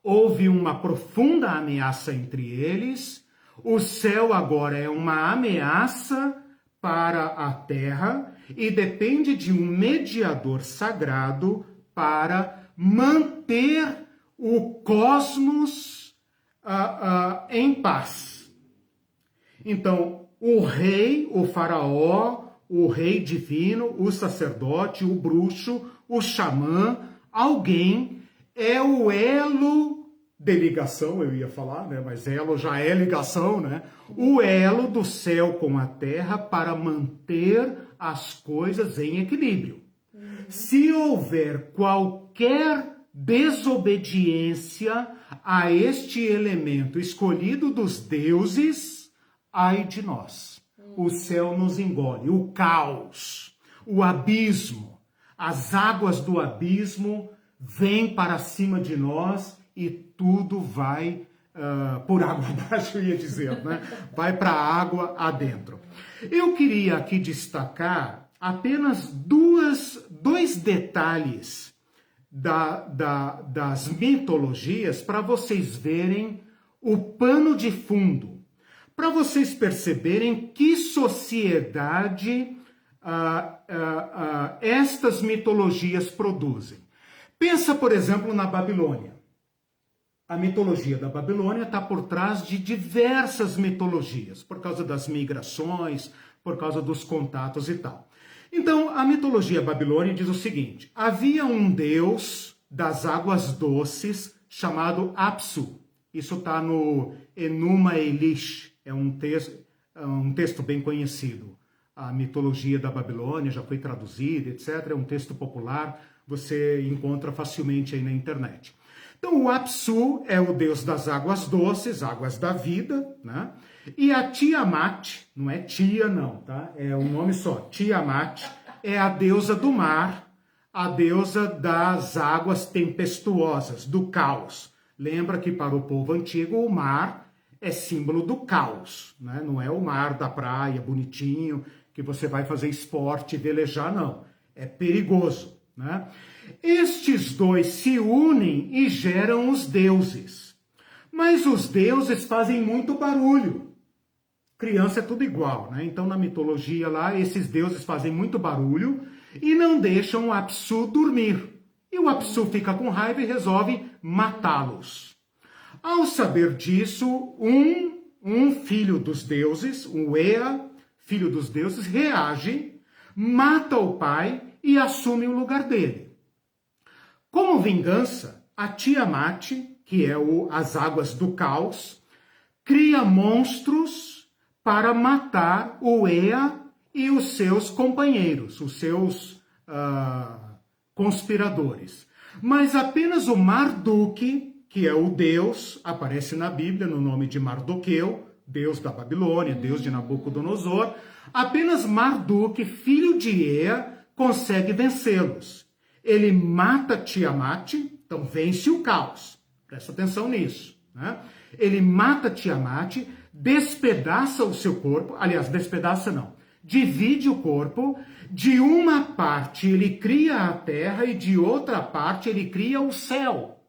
houve uma profunda ameaça entre eles, o céu agora é uma ameaça para a terra e depende de um mediador sagrado para manter o cosmos em paz. Então, o rei, o faraó, o rei divino, o sacerdote, o bruxo, o xamã, alguém é o elo de ligação, eu ia falar, né? Mas elo já é ligação, né? O elo do céu com a terra para manter as coisas em equilíbrio. Se houver qualquer desobediência a este elemento escolhido dos deuses, ai de nós. O céu nos engole, o caos, o abismo, as águas do abismo vêm para cima de nós e tudo vai por água abaixo, eu ia dizer, né? Vai para a água adentro. Eu queria aqui destacar apenas dois detalhes das mitologias para vocês verem o pano de fundo, para vocês perceberem que sociedade estas mitologias produzem. Pensa, por exemplo, na Babilônia. A mitologia da Babilônia está por trás de diversas mitologias, por causa das migrações, por causa dos contatos e tal. Então, a mitologia babilônica diz o seguinte: havia um deus das águas doces chamado Apsu. Isso está no Enuma Elish, é um texto bem conhecido. A mitologia da Babilônia já foi traduzida, etc. É um texto popular, você encontra facilmente aí na internet. Então, o Apsu é o deus das águas doces, águas da vida, né? E a Tiamat, não é tia não, tá? É um nome só. Tiamat é a deusa do mar, a deusa das águas tempestuosas, do caos. Lembra que para o povo antigo o mar é símbolo do caos, né? Não é o mar da praia, bonitinho, que você vai fazer esporte e velejar, não. É perigoso, né? Estes dois se unem e geram os deuses. Mas os deuses fazem muito barulho. Criança é tudo igual, né? Então, na mitologia lá, esses deuses fazem muito barulho e não deixam o Apsu dormir. E o Apsu fica com raiva e resolve matá-los. Ao saber disso, um filho dos deuses, o Ea, filho dos deuses, reage, mata o pai e assume o lugar dele. Como vingança, a Tiamat, que é as águas do caos, cria monstros para matar o Ea e os seus companheiros, os seus conspiradores. Mas apenas o Marduk, que é o deus, aparece na Bíblia no nome de Mardoqueu, deus da Babilônia, deus de Nabucodonosor, apenas Marduk, filho de Ea, consegue vencê-los. Ele mata Tiamat, então vence o caos. Presta atenção nisso, né? Ele mata Tiamat, despedaça o seu corpo, aliás, despedaça não, divide o corpo, de uma parte ele cria a terra e de outra parte ele cria o céu.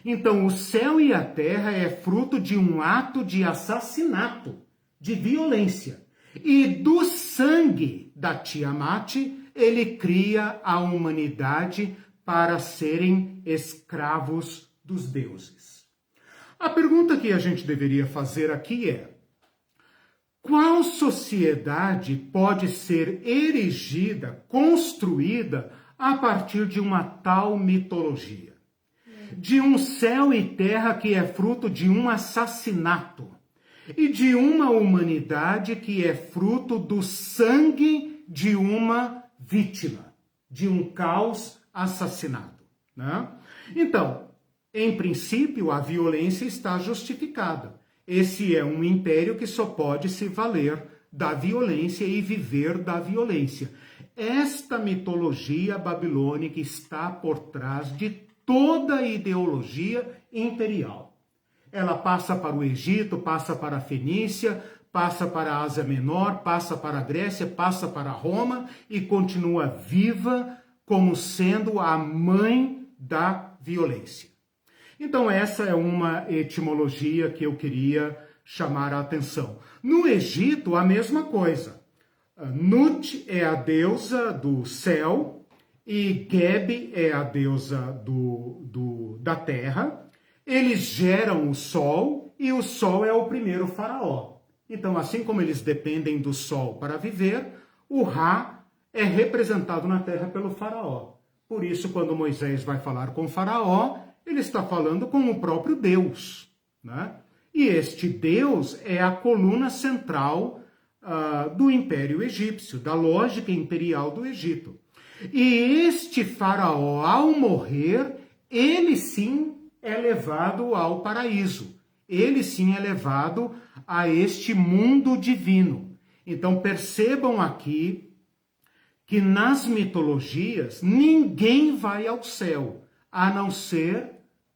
Então o céu e a terra é fruto de um ato de assassinato, de violência. E do sangue da Tiamat, ele cria a humanidade para serem escravos dos deuses. A pergunta que a gente deveria fazer aqui é: qual sociedade pode ser erigida, construída a partir de uma tal mitologia? De um céu e terra que é fruto de um assassinato e de uma humanidade que é fruto do sangue de uma vítima, de um caos assassinado, né? Então, em princípio, a violência está justificada. Esse é um império que só pode se valer da violência e viver da violência. Esta mitologia babilônica está por trás de toda a ideologia imperial. Ela passa para o Egito, passa para a Fenícia, passa para a Ásia Menor, passa para a Grécia, passa para Roma e continua viva como sendo a mãe da violência. Então essa é uma etimologia que eu queria chamar a atenção. No Egito, a mesma coisa. Nut é a deusa do céu e Geb é a deusa da terra. Eles geram o sol e o sol é o primeiro faraó. Então, assim como eles dependem do sol para viver, o Ra é representado na terra pelo faraó. Por isso, quando Moisés vai falar com o faraó, ele está falando com o próprio Deus, né? E este Deus é a coluna central do Império Egípcio, da lógica imperial do Egito. E este faraó, ao morrer, ele sim é levado ao paraíso. Ele sim é levado a este mundo divino. Então percebam aqui que nas mitologias ninguém vai ao céu, a não ser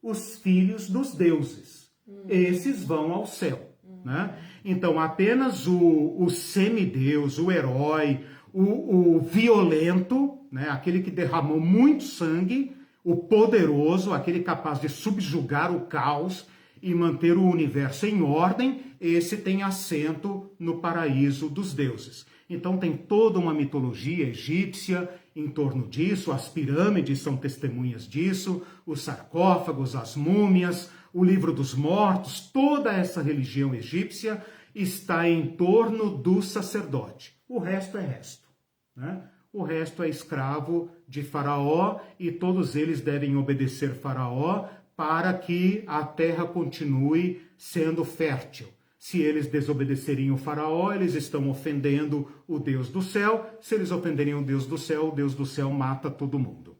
os filhos dos deuses. Esses vão ao céu. Né? Então, apenas o semideus, o herói, o violento, né? Aquele que derramou muito sangue, o poderoso, aquele capaz de subjugar o caos e manter o universo em ordem, esse tem assento no paraíso dos deuses. Então tem toda uma mitologia egípcia em torno disso, as pirâmides são testemunhas disso, os sarcófagos, as múmias, o livro dos mortos, toda essa religião egípcia está em torno do sacerdote. O resto é resto, né? O resto é escravo de Faraó e todos eles devem obedecer Faraó para que a terra continue sendo fértil. Se eles desobedecerem o Faraó, eles estão ofendendo o Deus do céu. Se eles ofenderem o Deus do céu mata todo mundo.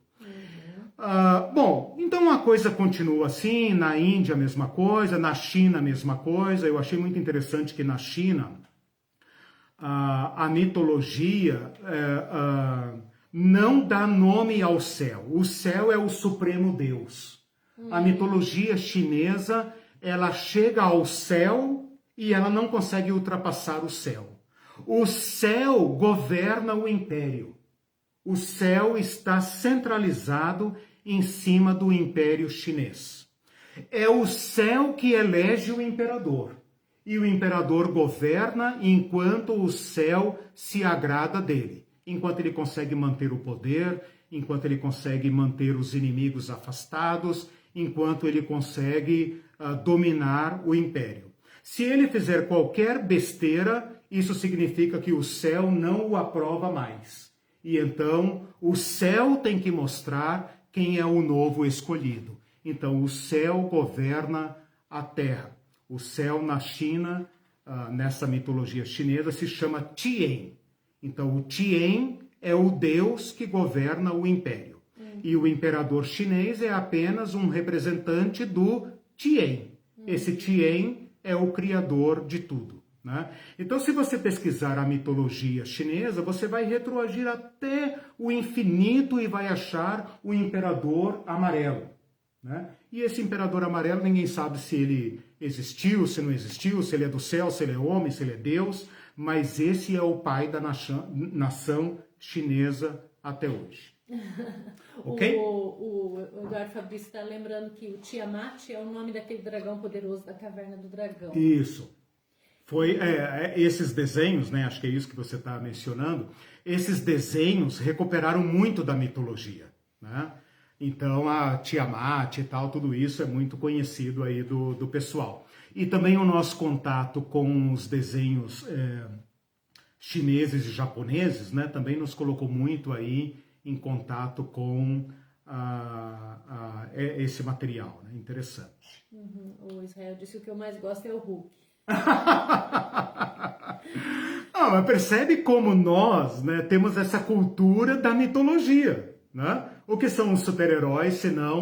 Bom, então a coisa continua assim, na Índia a mesma coisa, na China a mesma coisa. Eu achei muito interessante que na China a mitologia não dá nome ao céu. O céu é o supremo Deus. A mitologia chinesa, ela chega ao céu e ela não consegue ultrapassar o céu. O céu governa o império. O céu está centralizado em cima do império chinês. É o céu que elege o imperador. E o imperador governa enquanto o céu se agrada dele. Enquanto ele consegue manter o poder, enquanto ele consegue manter os inimigos afastados, enquanto ele consegue dominar o império. Se ele fizer qualquer besteira, isso significa que o céu não o aprova mais. E então o céu tem que mostrar quem é o novo escolhido. Então o céu governa a terra. O céu na China, nessa mitologia chinesa, se chama Tien. Então o Tien é o deus que governa o império. E o imperador chinês é apenas um representante do Tien. Esse Tien é o criador de tudo. Né? Então, se você pesquisar a mitologia chinesa, você vai retroagir até o infinito e vai achar o imperador amarelo. Né? E esse imperador amarelo, ninguém sabe se ele existiu, se não existiu, se ele é do céu, se ele é homem, se ele é Deus, mas esse é o pai da nação chinesa até hoje. Ok? O Eduardo Fabrício está lembrando que o Tiamat é o nome daquele dragão poderoso da Caverna do Dragão. Isso. Foi esses desenhos, né? Acho que é isso que você está mencionando. Esses desenhos recuperaram muito da mitologia, né? Então a Tiamat e tal, tudo isso é muito conhecido aí do pessoal. E também o nosso contato com os desenhos chineses e japoneses, né? Também nos colocou muito aí em contato com esse material, né? Interessante. O Israel disse que o que eu mais gosto é o Hulk. Mas percebe como nós, né, temos essa cultura da mitologia, né? O que são os super-heróis, senão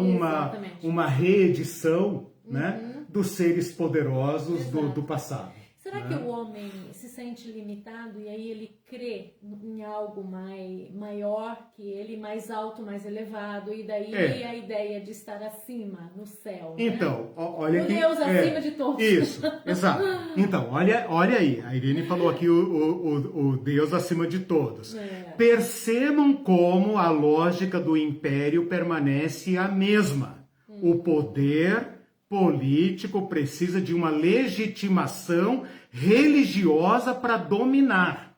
uma reedição, né, dos seres poderosos do passado. Será que o homem se sente limitado e aí ele crê em algo maior que ele, mais alto, mais elevado, e daí a ideia de estar acima, no céu? Então, né? Olha o Deus acima de todos. Isso, exato. Então, olha aí, a Irene falou aqui o Deus acima de todos. Percebam como a lógica do império permanece a mesma. O poder político precisa de uma legitimação religiosa para dominar.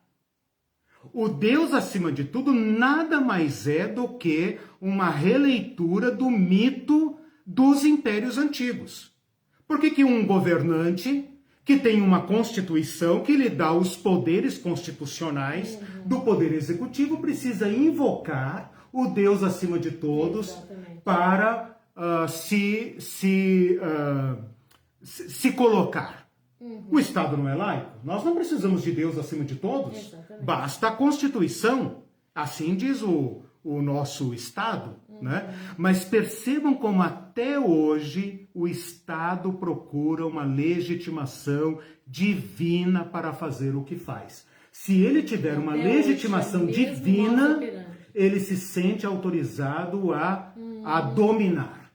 O Deus acima de tudo nada mais é do que uma releitura do mito dos impérios antigos. Por que um governante que tem uma constituição que lhe dá os poderes constitucionais do poder executivo precisa invocar o Deus acima de todos para se colocar? O Estado não é laico? Nós não precisamos de Deus acima de todos. Exatamente. Basta a Constituição. Assim diz o nosso Estado. Né? Mas percebam como até hoje o Estado procura uma legitimação divina para fazer o que faz. Se ele tiver uma legitimação divina, ele se sente autorizado a dominar.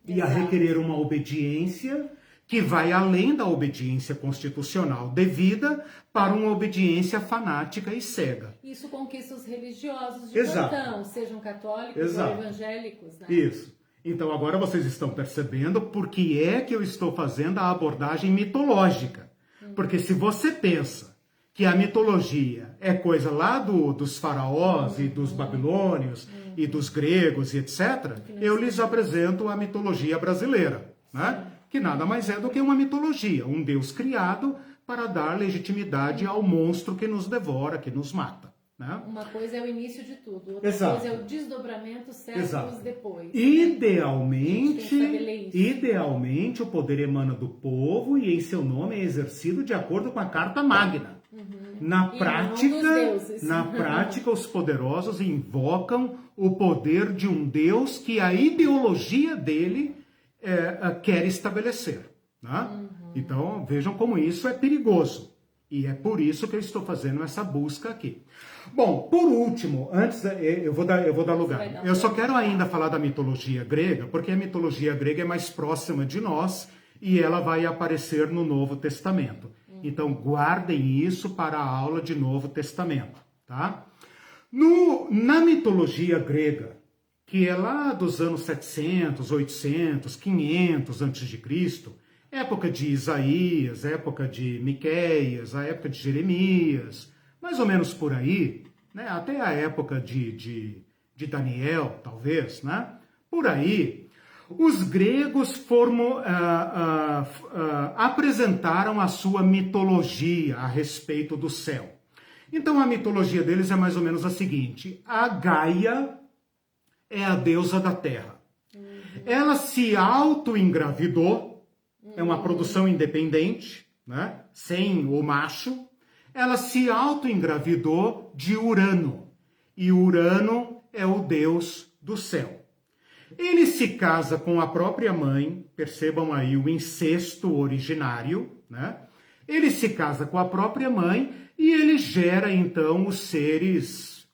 e a requerer uma obediência que vai além da obediência constitucional devida para uma obediência fanática e cega. Isso conquista os religiosos de plantão, sejam católicos ou evangélicos, né? Isso. Então agora vocês estão percebendo por que é que eu estou fazendo a abordagem mitológica. Porque se você pensa que a mitologia é coisa lá dos faraós e dos babilônios e dos gregos e etc., eu lhes apresento a mitologia brasileira, né? Que nada mais é do que uma mitologia, um Deus criado para dar legitimidade ao monstro que nos devora, que nos mata. Né? Uma coisa é o início de tudo, outra coisa é o desdobramento séculos depois. Idealmente, o poder emana do povo e em seu nome é exercido de acordo com a Carta Magna. Na prática, os poderosos invocam o poder de um Deus que a ideologia dele quer estabelecer. Né? Então, vejam como isso é perigoso. E é por isso que eu estou fazendo essa busca aqui. Bom, por último, antes eu vou dar lugar. Eu só quero ainda falar da mitologia grega, porque a mitologia grega é mais próxima de nós e ela vai aparecer no Novo Testamento. Então, guardem isso para a aula de Novo Testamento, tá? Na mitologia grega, que é lá dos anos 700, 800, 500 a.C., época de Isaías, época de Miqueias, a época de Jeremias, mais ou menos por aí, né? Até a época de Daniel, talvez, né? Por aí, os gregos apresentaram a sua mitologia a respeito do céu. Então a mitologia deles é mais ou menos a seguinte: a Gaia é a deusa da terra. Ela se auto-engravidou, é uma produção independente, né? Sem o macho. Ela se auto-engravidou de Urano. E Urano é o deus do céu. Ele se casa com a própria mãe, percebam aí o incesto originário, né? Ele se casa com a própria mãe e ele gera então os seres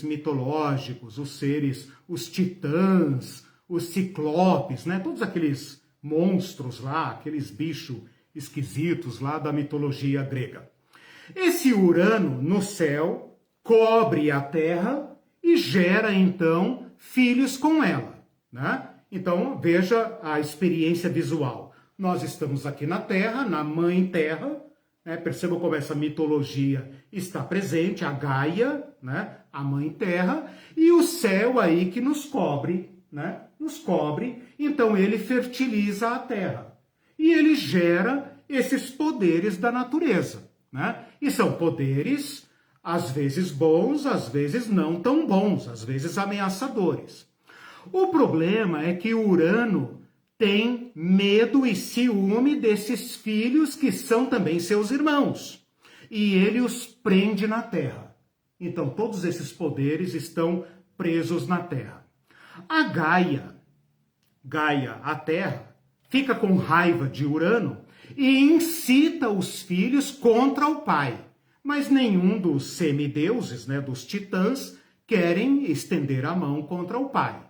mitológicos, os titãs, os ciclopes, né? Todos aqueles monstros lá, aqueles bichos esquisitos lá da mitologia grega. Esse Urano no céu cobre a Terra e gera então filhos com ela, né? Então veja a experiência visual. Nós estamos aqui na Terra, na Mãe Terra, né? Percebam como essa mitologia está presente, a Gaia, né? A Mãe Terra, e o céu aí que nos cobre, né? Nos cobre, então ele fertiliza a terra. E ele gera esses poderes da natureza, né? E são poderes, às vezes bons, às vezes não tão bons, às vezes ameaçadores. O problema é que Urano tem medo e ciúme desses filhos que são também seus irmãos. E ele os prende na terra. Então todos esses poderes estão presos na terra. A Gaia, a Terra, fica com raiva de Urano e incita os filhos contra o pai. Mas nenhum dos semideuses, né, dos titãs, querem estender a mão contra o pai.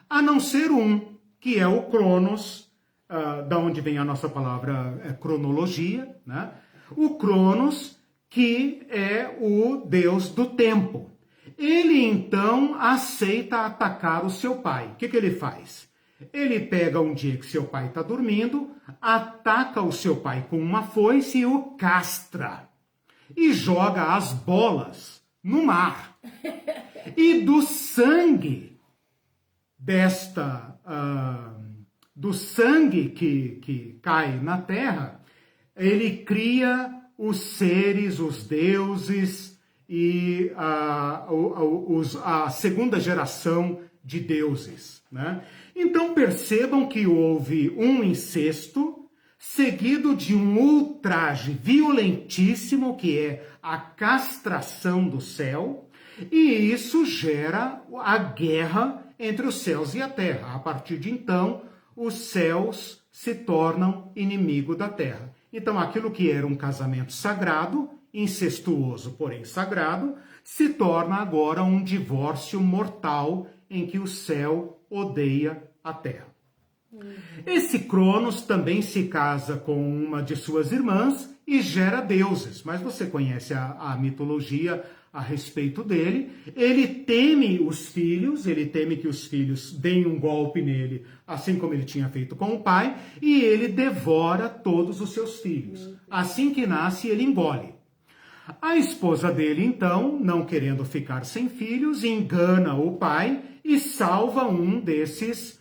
A não ser um, que é o Cronos, da onde vem a nossa palavra cronologia, né? O Cronos, que é o deus do tempo. Ele, então, aceita atacar o seu pai. O que ele faz? Ele pega um dia que seu pai está dormindo, ataca o seu pai com uma foice e o castra. E joga as bolas no mar. E do sangue que cai na terra, ele cria os seres, os deuses e a segunda geração de deuses, né? Então percebam que houve um incesto seguido de um ultraje violentíssimo, que é a castração do céu, e isso gera a guerra entre os céus e a terra. A partir de então, os céus se tornam inimigo da terra. Então aquilo que era um casamento sagrado, incestuoso, porém sagrado, se torna agora um divórcio mortal em que o céu odeia a terra. Esse Cronos também se casa com uma de suas irmãs e gera deuses, mas você conhece a mitologia a respeito dele. Ele teme os filhos, ele teme que os filhos deem um golpe nele, assim como ele tinha feito com o pai, e ele devora todos os seus filhos. Assim que nasce, ele engole. A esposa dele, então, não querendo ficar sem filhos, engana o pai e salva um desses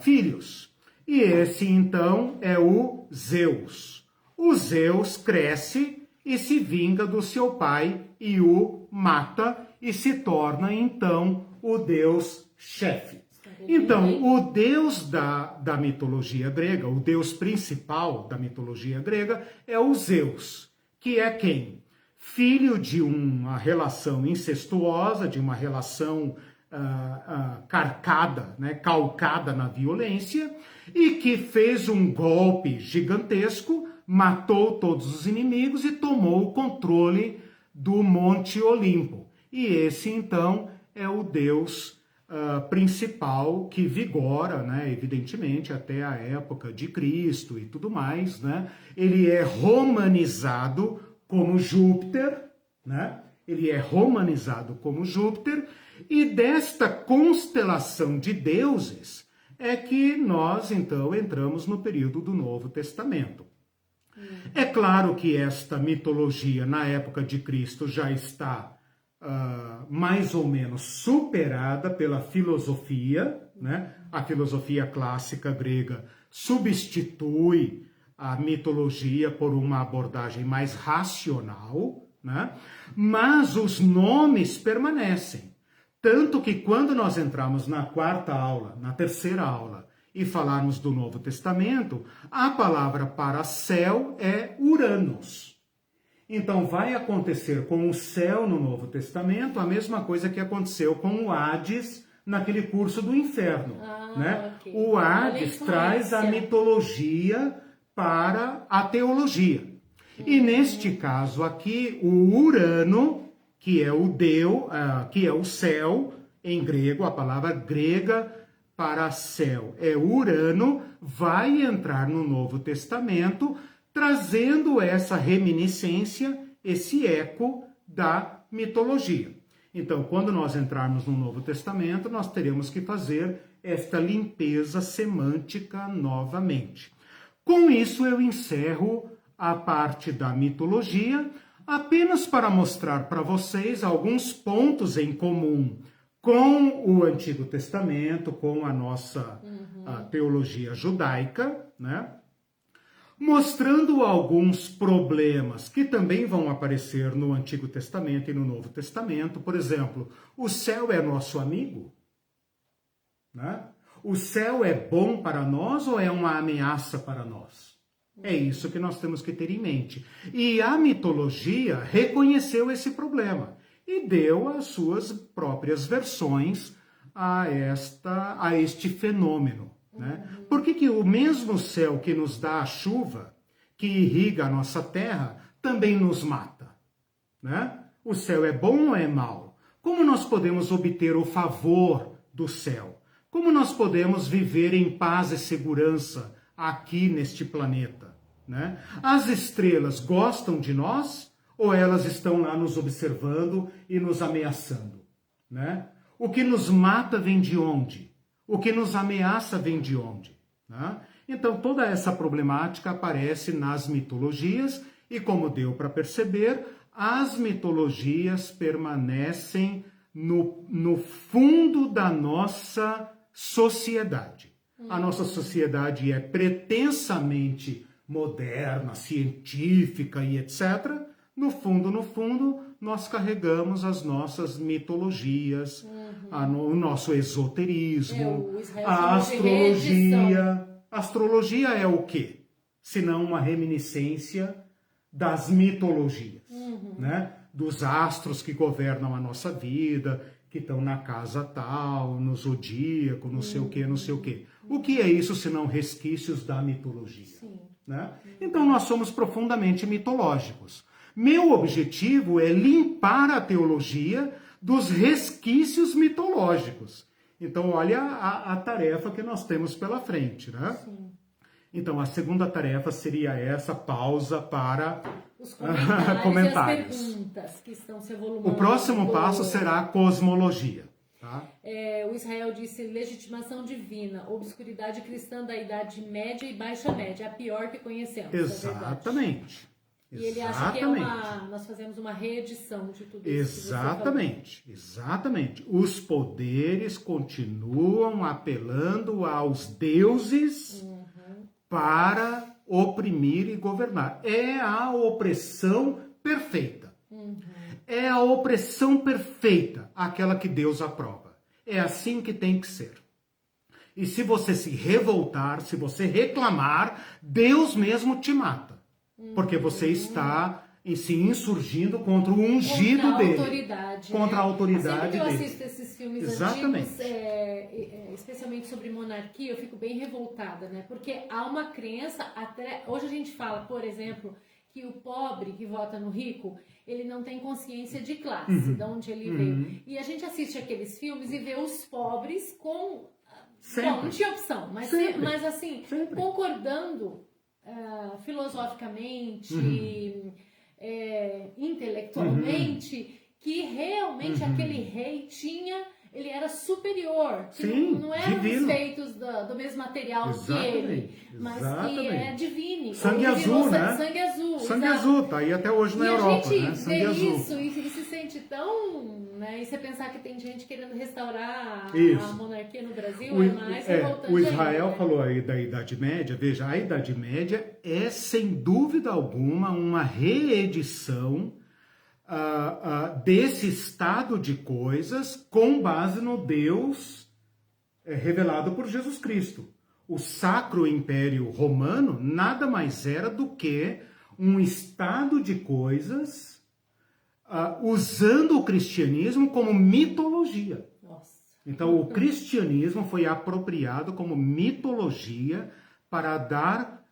filhos. E esse, então, é o Zeus. O Zeus cresce e se vinga do seu pai e o mata e se torna, então, o deus chefe. Então, o deus da mitologia grega, o deus principal da mitologia grega é o Zeus, que é quem? Filho de uma relação incestuosa, de uma relação calcada na violência, e que fez um golpe gigantesco, matou todos os inimigos e tomou o controle do Monte Olimpo. E esse, então, é o deus principal que vigora, evidentemente, até a época de Cristo e tudo mais. Ele é romanizado como Júpiter, ele é romanizado como Júpiter, e desta constelação de deuses é que nós, então, entramos no período do Novo Testamento. É claro que esta mitologia, na época de Cristo, já está mais ou menos superada pela filosofia, A filosofia clássica grega substitui a mitologia por uma abordagem mais racional, Mas os nomes permanecem. Tanto que quando nós entramos na quarta aula, na terceira aula, e falarmos do Novo Testamento, a palavra para céu é Uranus. Então vai acontecer com o céu no Novo Testamento a mesma coisa que aconteceu com o Hades naquele curso do inferno. Okay. O Hades traz a mitologia para a teologia. E neste caso aqui, o Urano, que é o Deus, que é o céu, em grego, a palavra grega para céu é Urano, vai entrar no Novo Testamento, trazendo essa reminiscência, esse eco da mitologia. Então, quando nós entrarmos no Novo Testamento, nós teremos que fazer esta limpeza semântica novamente. Com isso, eu encerro a parte da mitologia, apenas para mostrar para vocês alguns pontos em comum com o Antigo Testamento, com a nossa teologia judaica, mostrando alguns problemas que também vão aparecer no Antigo Testamento e no Novo Testamento. Por exemplo, o céu é nosso amigo? O céu é bom para nós ou é uma ameaça para nós? É isso que nós temos que ter em mente. E a mitologia reconheceu esse problema e deu as suas próprias versões a este fenômeno. Por que o mesmo céu que nos dá a chuva, que irriga a nossa terra, também nos mata? O céu é bom ou é mau? Como nós podemos obter o favor do céu? Como nós podemos viver em paz e segurança aqui neste planeta? As estrelas gostam de nós ou elas estão lá nos observando e nos ameaçando? O que nos mata vem de onde? O que nos ameaça vem de onde? Então, toda essa problemática aparece nas mitologias e, como deu para perceber, as mitologias permanecem no fundo da nossa sociedade. A nossa sociedade é pretensamente moderna, científica e etc. No fundo, nós carregamos as nossas mitologias, o nosso esoterismo, a astrologia. A astrologia é o quê? Senão uma reminiscência das mitologias, dos astros que governam a nossa vida, que estão na casa tal, no zodíaco, não sei o quê, não sei o quê. O que é isso senão resquícios da mitologia? Então nós somos profundamente mitológicos. Meu objetivo é limpar a teologia dos resquícios mitológicos. Então, olha a tarefa que nós temos pela frente, né? Sim. Então, a segunda tarefa seria essa, pausa para os comentários, comentários. E as perguntas que estão se evolucionando. O próximo passo será a cosmologia. Tá? O Israel disse legitimação divina, obscuridade cristã da Idade Média e Baixa Média, a pior que conhecemos. Exatamente. E ele acha que nós fazemos uma reedição de tudo isso. Exatamente. Os poderes continuam apelando aos deuses para oprimir e governar. É a opressão perfeita. É a opressão perfeita, aquela que Deus aprova. É assim que tem que ser. E se você se revoltar, se você reclamar, Deus mesmo te mata. Porque você está se insurgindo contra o ungido dele. Contra a autoridade dele. Sempre que eu assisto esses filmes antigos, especialmente sobre monarquia, eu fico bem revoltada, né? Porque há uma crença, até hoje a gente fala, por exemplo, que o pobre que vota no rico, ele não tem consciência de classe, de onde ele veio. E a gente assiste aqueles filmes e vê os pobres com... Bom, não tinha opção, mas assim, concordando filosoficamente, intelectualmente, que realmente aquele rei ele era superior, que não eram feitos do mesmo material que ele, mas que é divino. Sangue azul, né? Sangue azul. Sangue azul, tá aí até hoje na Europa, né? E a gente vê isso e se sente tão... Né? E você pensar que tem gente querendo restaurar a monarquia no Brasil, mais revoltante. O Israel ainda, falou aí da Idade Média. Veja, a Idade Média é, sem dúvida alguma, uma reedição desse estado de coisas com base no Deus revelado por Jesus Cristo. O Sacro Império Romano nada mais era do que um estado de coisas usando o cristianismo como mitologia. Nossa. Então, o cristianismo foi apropriado como mitologia para dar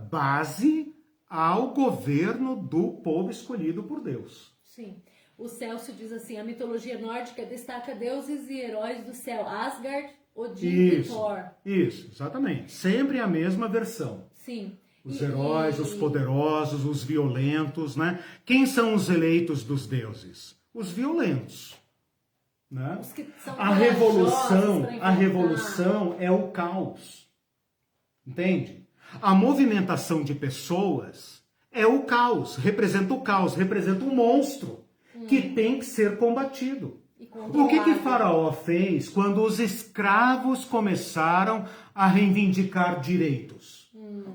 base ao governo do povo escolhido por Deus. Sim. O Celso diz assim, a mitologia nórdica destaca deuses e heróis do céu, Asgard, Odin e Thor. Isso, exatamente. Sempre a mesma versão. Sim. Os heróis, os poderosos, os violentos, né? Quem são os eleitos dos deuses? Os violentos. Né? Os que são a revolução é o caos. Entende? A movimentação de pessoas é o caos, representa um monstro que tem que ser combatido. O que Faraó fez quando os escravos começaram a reivindicar direitos?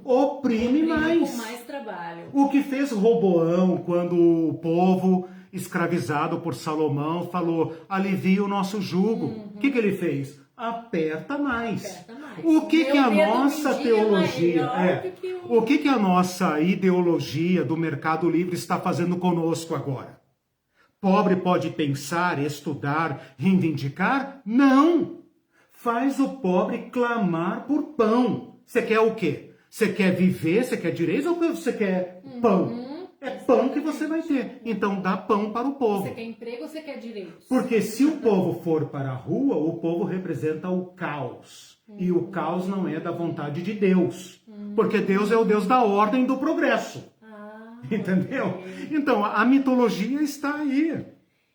Oprime mais. Com mais trabalho. O que fez Roboão quando o povo escravizado por Salomão falou, alivia o nosso jugo. O que ele fez? Aperta mais. O que a nossa teologia o que a nossa ideologia do mercado livre está fazendo conosco agora? Pobre pode pensar, estudar, reivindicar? Não! Faz o pobre clamar por pão. Você quer o quê? Você quer viver, você quer direitos ou você quer pão? É pão que você vai ter. Então dá pão para o povo. Você quer emprego ou você quer direitos? Porque se o povo for para a rua, o povo representa o caos. E o caos não é da vontade de Deus. Porque Deus é o Deus da ordem e do progresso. Entendeu? Okay. Então, a mitologia está aí.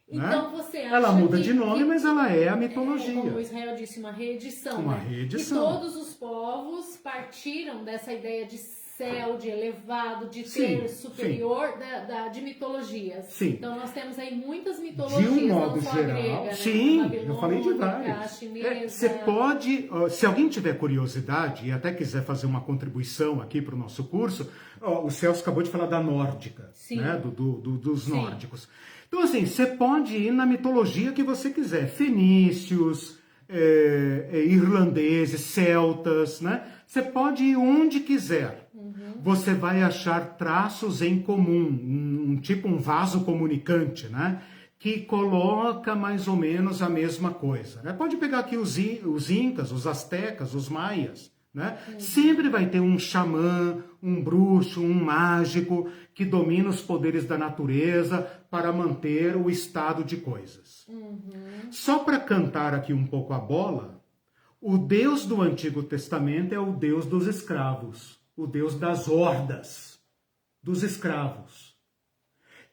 Então, né? você acha ela muda de nome, mas ela é a mitologia. Como o Israel disse, uma reedição. Uma né? reedição. E todos os povos partiram dessa ideia de céu, de elevado, de ter superior de mitologias. Sim. Então, nós temos aí muitas mitologias. De um modo não só geral. A grega, né? Sim, eu falei de várias. Chinesa. Você pode, se alguém tiver curiosidade e até quiser fazer uma contribuição aqui para o nosso curso, o Celso acabou de falar da nórdica, né? Dos nórdicos. Então, assim, você pode ir na mitologia que você quiser. Fenícios, irlandeses, celtas, né? Você pode ir onde quiser. Você vai achar traços em comum, tipo um vaso comunicante, né? Que coloca mais ou menos a mesma coisa. Né? Pode pegar aqui os incas, os astecas, os maias. Né? Sempre vai ter um xamã, um bruxo, um mágico que domina os poderes da natureza para manter o estado de coisas. Só para cantar aqui um pouco a bola, o Deus do Antigo Testamento é o Deus dos escravos, o Deus das hordas, dos escravos,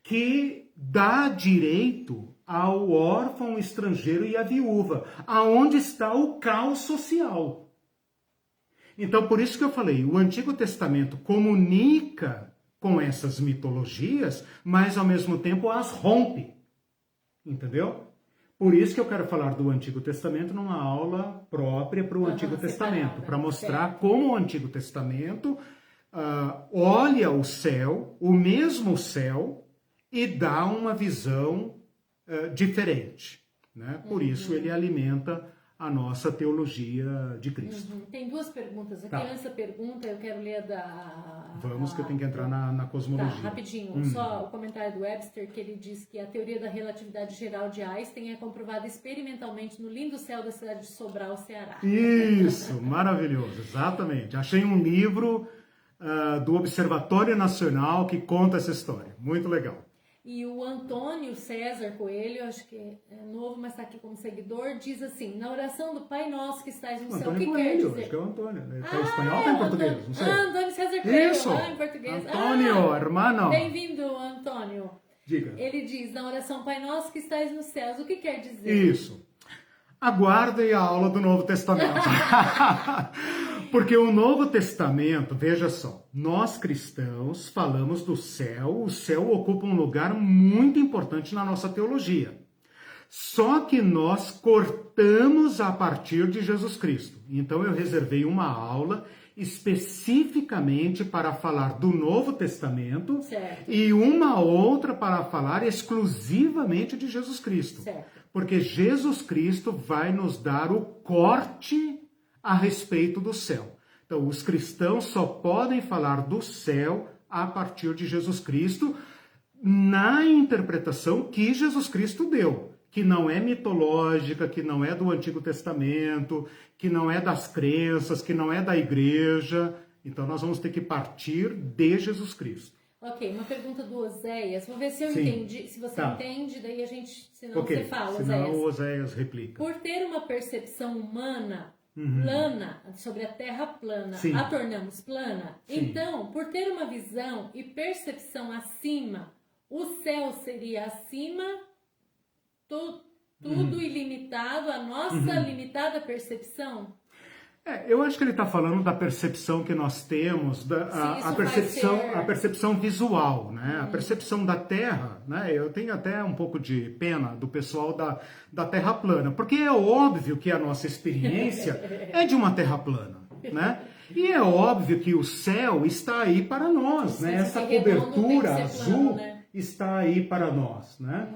que dá direito ao órfão, estrangeiro e à viúva, aonde está o caos social. Então, por isso que eu falei, o Antigo Testamento comunica com essas mitologias, mas ao mesmo tempo as rompe. Entendeu? Por isso que eu quero falar do Antigo Testamento numa aula própria para o Antigo Testamento, para mostrar como o Antigo Testamento olha o céu, o mesmo céu, e dá uma visão diferente. Né? Por isso ele alimenta a nossa teologia de Cristo. Tem duas perguntas aqui. Tá. Essa pergunta eu quero ler da... Vamos, que eu tenho que entrar na cosmologia. Tá, rapidinho. Só o comentário do Webster, que ele diz que a teoria da relatividade geral de Einstein é comprovada experimentalmente no lindo céu da cidade de Sobral, Ceará. Isso, maravilhoso, exatamente. Achei um livro do Observatório Nacional que conta essa história. Muito legal. E o Antônio César Coelho, acho que é novo, mas está aqui como seguidor, diz assim, na oração do Pai Nosso que estás no céu, o que quer dizer? Acho que é o Antônio. Está em espanhol ou está em português? Não sei. Antônio César Coelho, Isso. Em português. Antônio, hermano. Bem-vindo, Antônio. Diga. Ele diz, na oração Pai Nosso que estás nos céus, o que quer dizer? Isso. Aguardem a aula do Novo Testamento. Porque o Novo Testamento, veja só, nós cristãos falamos do céu, o céu ocupa um lugar muito importante na nossa teologia. Só que nós cortamos a partir de Jesus Cristo. Então eu reservei uma aula especificamente para falar do Novo Testamento, certo, e uma outra para falar exclusivamente de Jesus Cristo. Certo. Porque Jesus Cristo vai nos dar o corte a respeito do céu. Então, os cristãos só podem falar do céu a partir de Jesus Cristo na interpretação que Jesus Cristo deu, que não é mitológica, que não é do Antigo Testamento, que não é das crenças, que não é da igreja. Então, nós vamos ter que partir de Jesus Cristo. Ok, uma pergunta do Oséias. Vou ver se eu Sim. entendi. Se você entende, daí a gente... Senão Ok, você fala, senão Oséias. o Oséias replica. Por ter uma percepção humana plana, sobre a Terra plana, Sim. a tornamos plana? Sim. Então, por ter uma visão e percepção acima, o céu seria acima, tudo ilimitado, a nossa limitada percepção? Eu acho que ele está falando da percepção que nós temos, a percepção visual, né? A percepção da Terra, né? Eu tenho até um pouco de pena do pessoal da Terra plana, porque é óbvio que a nossa experiência é de uma Terra plana, né? E é óbvio que o céu está aí para nós, né? Essa cobertura azul está aí para nós, né?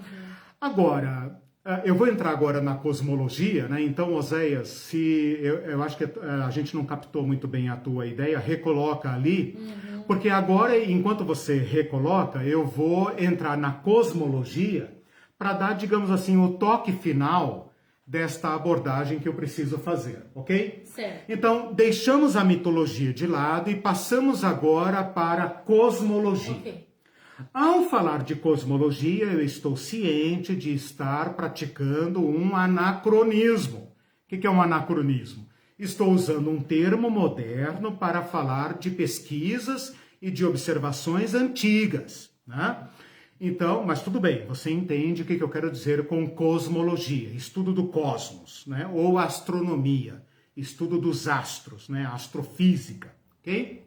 Agora... eu vou entrar agora na cosmologia, né? Então, Oséias, se eu acho que a gente não captou muito bem a tua ideia, recoloca ali, porque agora, enquanto você recoloca, eu vou entrar na cosmologia para dar, digamos assim, o toque final desta abordagem que eu preciso fazer, ok? Certo. Então, deixamos a mitologia de lado e passamos agora para a cosmologia. Ok. Ao falar de cosmologia, eu estou ciente de estar praticando um anacronismo. O que é um anacronismo? Estou usando um termo moderno para falar de pesquisas e de observações antigas, né? Então, mas tudo bem, você entende o que eu quero dizer com cosmologia, estudo do cosmos, né? Ou astronomia, estudo dos astros, né? Astrofísica, ok?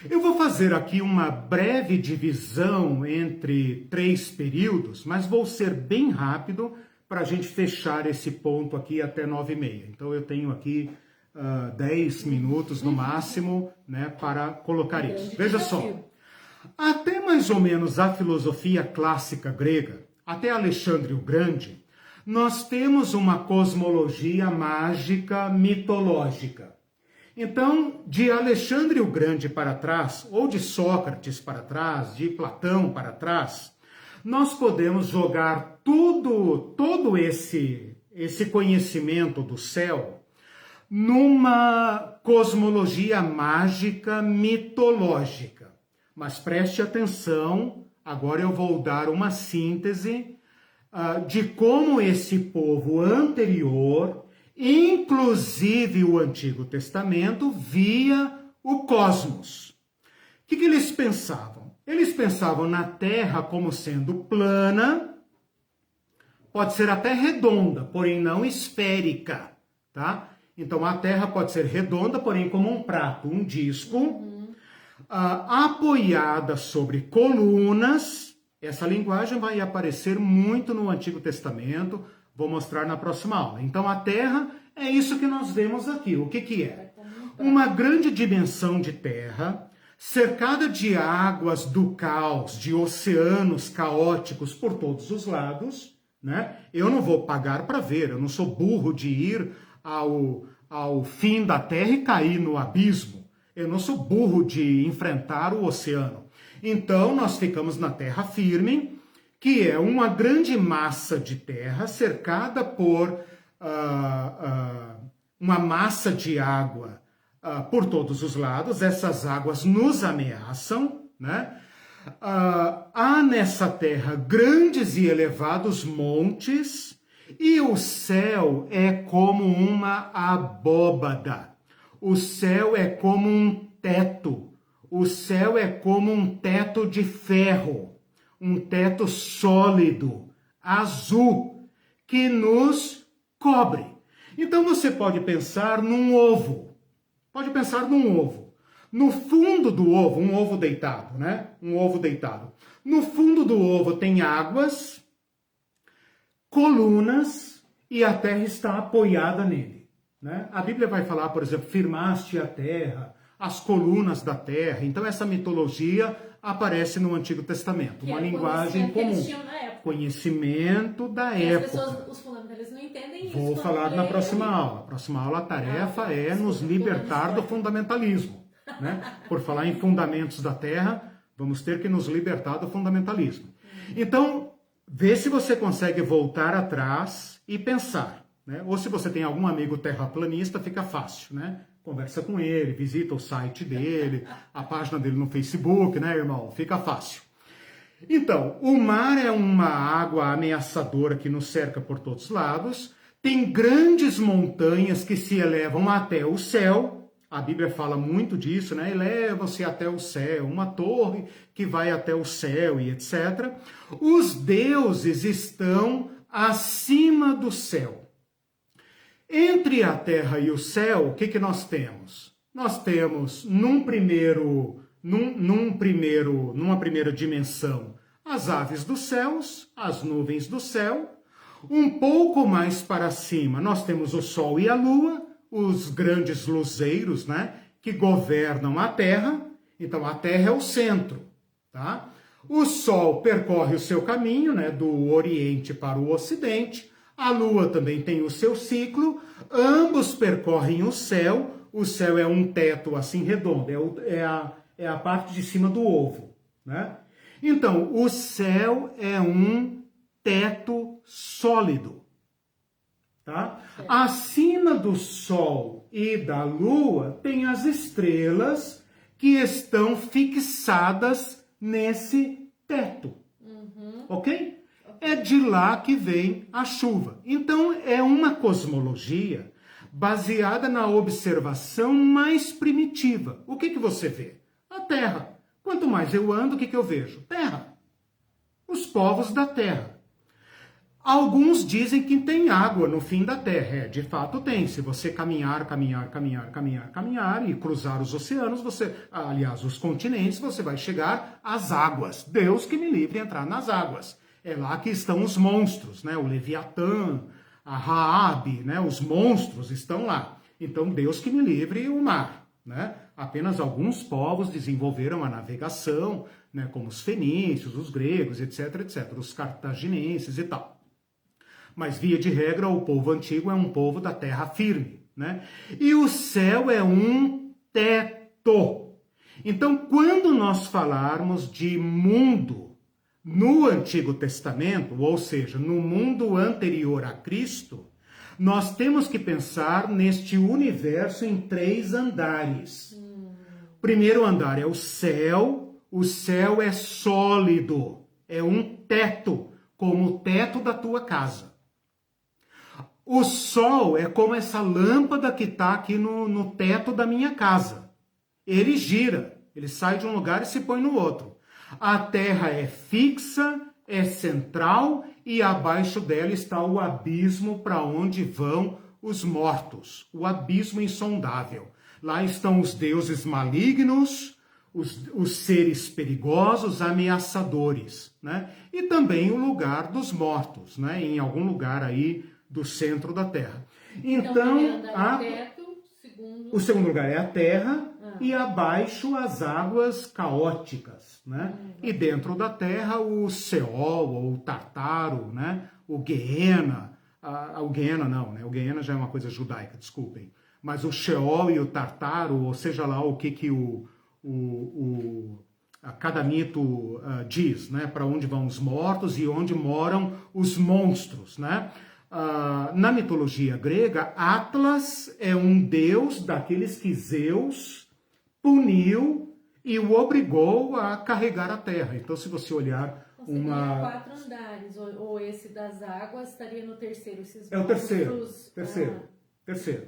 Eu vou fazer aqui uma breve divisão entre 3 períodos, mas vou ser bem rápido para a gente fechar esse ponto aqui até 9h30. Então eu tenho aqui 10 minutos no máximo, né, para colocar isso. Veja só, até mais ou menos a filosofia clássica grega, até Alexandre o Grande, nós temos uma cosmologia mágica mitológica. Então, de Alexandre o Grande para trás, ou de Sócrates para trás, de Platão para trás, nós podemos jogar todo esse conhecimento do céu numa cosmologia mágica mitológica. Mas preste atenção agora eu vou dar uma síntese de como esse povo anterior, inclusive o Antigo Testamento, via o cosmos. O que eles pensavam? Eles pensavam na Terra como sendo plana, pode ser até redonda, porém não esférica, tá? Então a Terra pode ser redonda, porém como um prato, um disco, apoiada sobre colunas. Essa linguagem vai aparecer muito no Antigo Testamento, vou mostrar na próxima aula. Então a Terra é isso que nós vemos aqui. O que é? Uma grande dimensão de terra, cercada de águas do caos, de oceanos caóticos por todos os lados, né? Eu não vou pagar para ver, eu não sou burro de ir ao fim da terra e cair no abismo. Eu não sou burro de enfrentar o oceano. Então, nós ficamos na terra firme, que é uma grande massa de terra cercada por uma massa de água por todos os lados. Essas águas nos ameaçam, né? Há nessa terra grandes e elevados montes, e o céu é como uma abóbada. O céu é como um teto. O céu é como um teto de ferro, um teto sólido, azul, que nos cobre. Então você pode pensar num ovo. Pode pensar num ovo. No fundo do ovo, um ovo deitado, né? Um ovo deitado. No fundo do ovo tem águas, colunas, e a terra está apoiada nele, né? A Bíblia vai falar, por exemplo, firmaste a terra, as colunas da terra. Então essa mitologia aparece no Antigo Testamento, uma linguagem comum, conhecimento da época. As pessoas, os fundamentalistas não entendem isso. Vou falar na próxima aula. A próxima aula, a tarefa é nos libertar do fundamentalismo, né? Por falar em fundamentos da terra, vamos ter que nos libertar do fundamentalismo. Então, vê se você consegue voltar atrás e pensar, né? Ou se você tem algum amigo terraplanista, fica fácil, né? Conversa com ele, visita o site dele, a página dele no Facebook, né, irmão? Fica fácil. Então, o mar é uma água ameaçadora que nos cerca por todos os lados. Tem grandes montanhas que se elevam até o céu. A Bíblia fala muito disso, né? Eleva-se até o céu, uma torre que vai até o céu e etc. Os deuses estão acima do céu. Entre a terra e o céu, o que nós temos? Nós temos, numa primeira dimensão, as aves dos céus, as nuvens do céu. Um pouco mais para cima, nós temos o sol e a lua, os grandes luzeiros, né, que governam a terra. Então, a terra é o centro, tá? O sol percorre o seu caminho, né, do oriente para o ocidente. A lua também tem o seu ciclo, ambos percorrem o céu é um teto assim redondo, é a parte de cima do ovo, né? Então, o céu é um teto sólido, tá? Acima do sol e da lua tem as estrelas que estão fixadas nesse teto, ok? É de lá que vem a chuva. Então, é uma cosmologia baseada na observação mais primitiva. O que você vê? A Terra. Quanto mais eu ando, o que eu vejo? Terra. Os povos da Terra. Alguns dizem que tem água no fim da Terra. De fato tem. Se você caminhar e cruzar os oceanos, os continentes, você vai chegar às águas. Deus que me livre de entrar nas águas. É lá que estão os monstros, né? O Leviatã, a Raabe, né? Os monstros estão lá. Então, Deus que me livre o mar, né? Apenas alguns povos desenvolveram a navegação, né? Como os fenícios, os gregos, etc, etc. Os cartaginenses e tal. Mas, via de regra, o povo antigo é um povo da terra firme, né? E o céu é um teto. Então, quando nós falarmos de mundo no Antigo Testamento, ou seja, no mundo anterior a Cristo, nós temos que pensar neste universo em 3 andares. O primeiro andar é o céu, O céu é sólido, é um teto, como o teto da tua casa. O sol é como essa lâmpada que está aqui no teto da minha casa. Ele gira, ele sai de um lugar e se põe no outro. A terra é fixa, é central e abaixo dela está o abismo para onde vão os mortos, o abismo insondável. Lá estão os deuses malignos, os seres perigosos, ameaçadores, né? E também o lugar dos mortos, né? Em algum lugar aí do centro da Terra. Então o segundo lugar é a Terra e abaixo as águas caóticas, né? E dentro da Terra o Seol ou o Tartaro, né? O Gehenna, o Gehenna não, né? O Gehenna já é uma coisa judaica, desculpem. Mas o Sheol e o Tartaro, ou seja lá o que cada mito diz, né? Para onde vão os mortos e onde moram os monstros, né? Na mitologia grega, Atlas é um deus daqueles que Zeus puniu e o obrigou a carregar a terra. Então, se você olhar seria 4 andares, ou esse das águas estaria no terceiro. Esses é o terceiro. Terceiro.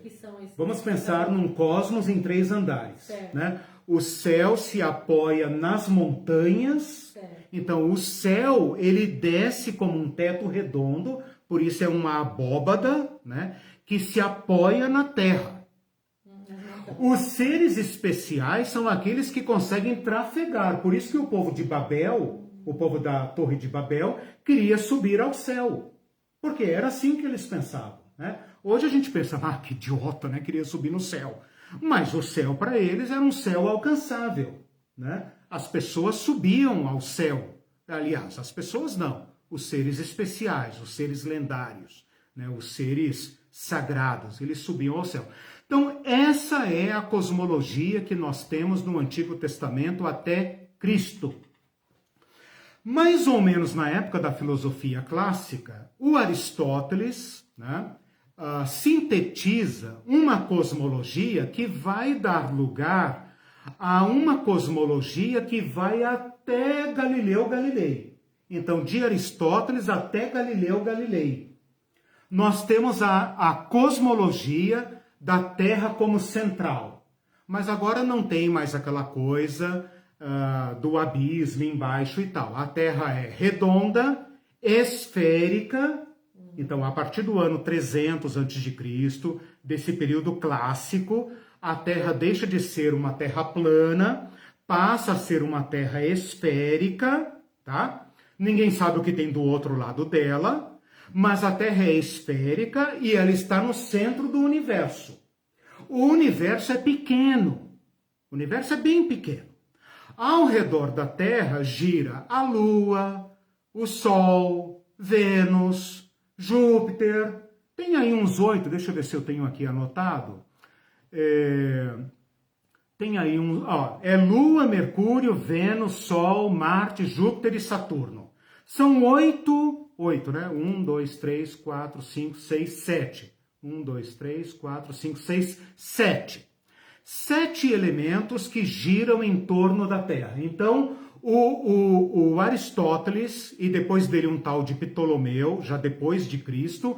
Que são esses. Vamos pensar num cosmos em 3 andares. Né? O céu se apoia nas montanhas. Certo. Então, o céu, ele desce como um teto redondo, por isso é uma abóbada, né? Que se apoia na terra. Os seres especiais são aqueles que conseguem trafegar. Por isso que o povo de Babel, o povo da Torre de Babel, queria subir ao céu. Porque era assim que eles pensavam, né? Hoje a gente pensa, que idiota, né? Queria subir no céu. Mas o céu para eles era um céu alcançável, né? As pessoas subiam ao céu. Aliás, as pessoas não. Os seres especiais, os seres lendários, né? Os seres sagrados, eles subiam ao céu. Então, essa é a cosmologia que nós temos no Antigo Testamento até Cristo. Mais ou menos na época da filosofia clássica, o Aristóteles, né, sintetiza uma cosmologia que vai dar lugar a uma cosmologia que vai até Galileu Galilei. Então, de Aristóteles até Galileu Galilei. Nós temos a cosmologia da Terra como central. Mas agora não tem mais aquela coisa do abismo embaixo e tal. A Terra é redonda, esférica. Então, a partir do ano 300 a.C., desse período clássico, a Terra deixa de ser uma Terra plana, passa a ser uma Terra esférica, tá? Ninguém sabe o que tem do outro lado dela, mas a Terra é esférica e ela está no centro do universo. O universo é pequeno, o universo é bem pequeno. Ao redor da Terra gira a Lua, o Sol, Vênus, Júpiter. Tem aí uns 8, deixa eu ver se eu tenho aqui anotado. Tem aí é Lua, Mercúrio, Vênus, Sol, Marte, Júpiter e Saturno. São 8, né? 1, 2, 3, 4, 5, 6, 7. 1, 2, 3, 4, 5, 6, 7. 7 elementos que giram em torno da Terra. Então, o Aristóteles, e depois dele um tal de Ptolomeu, já depois de Cristo,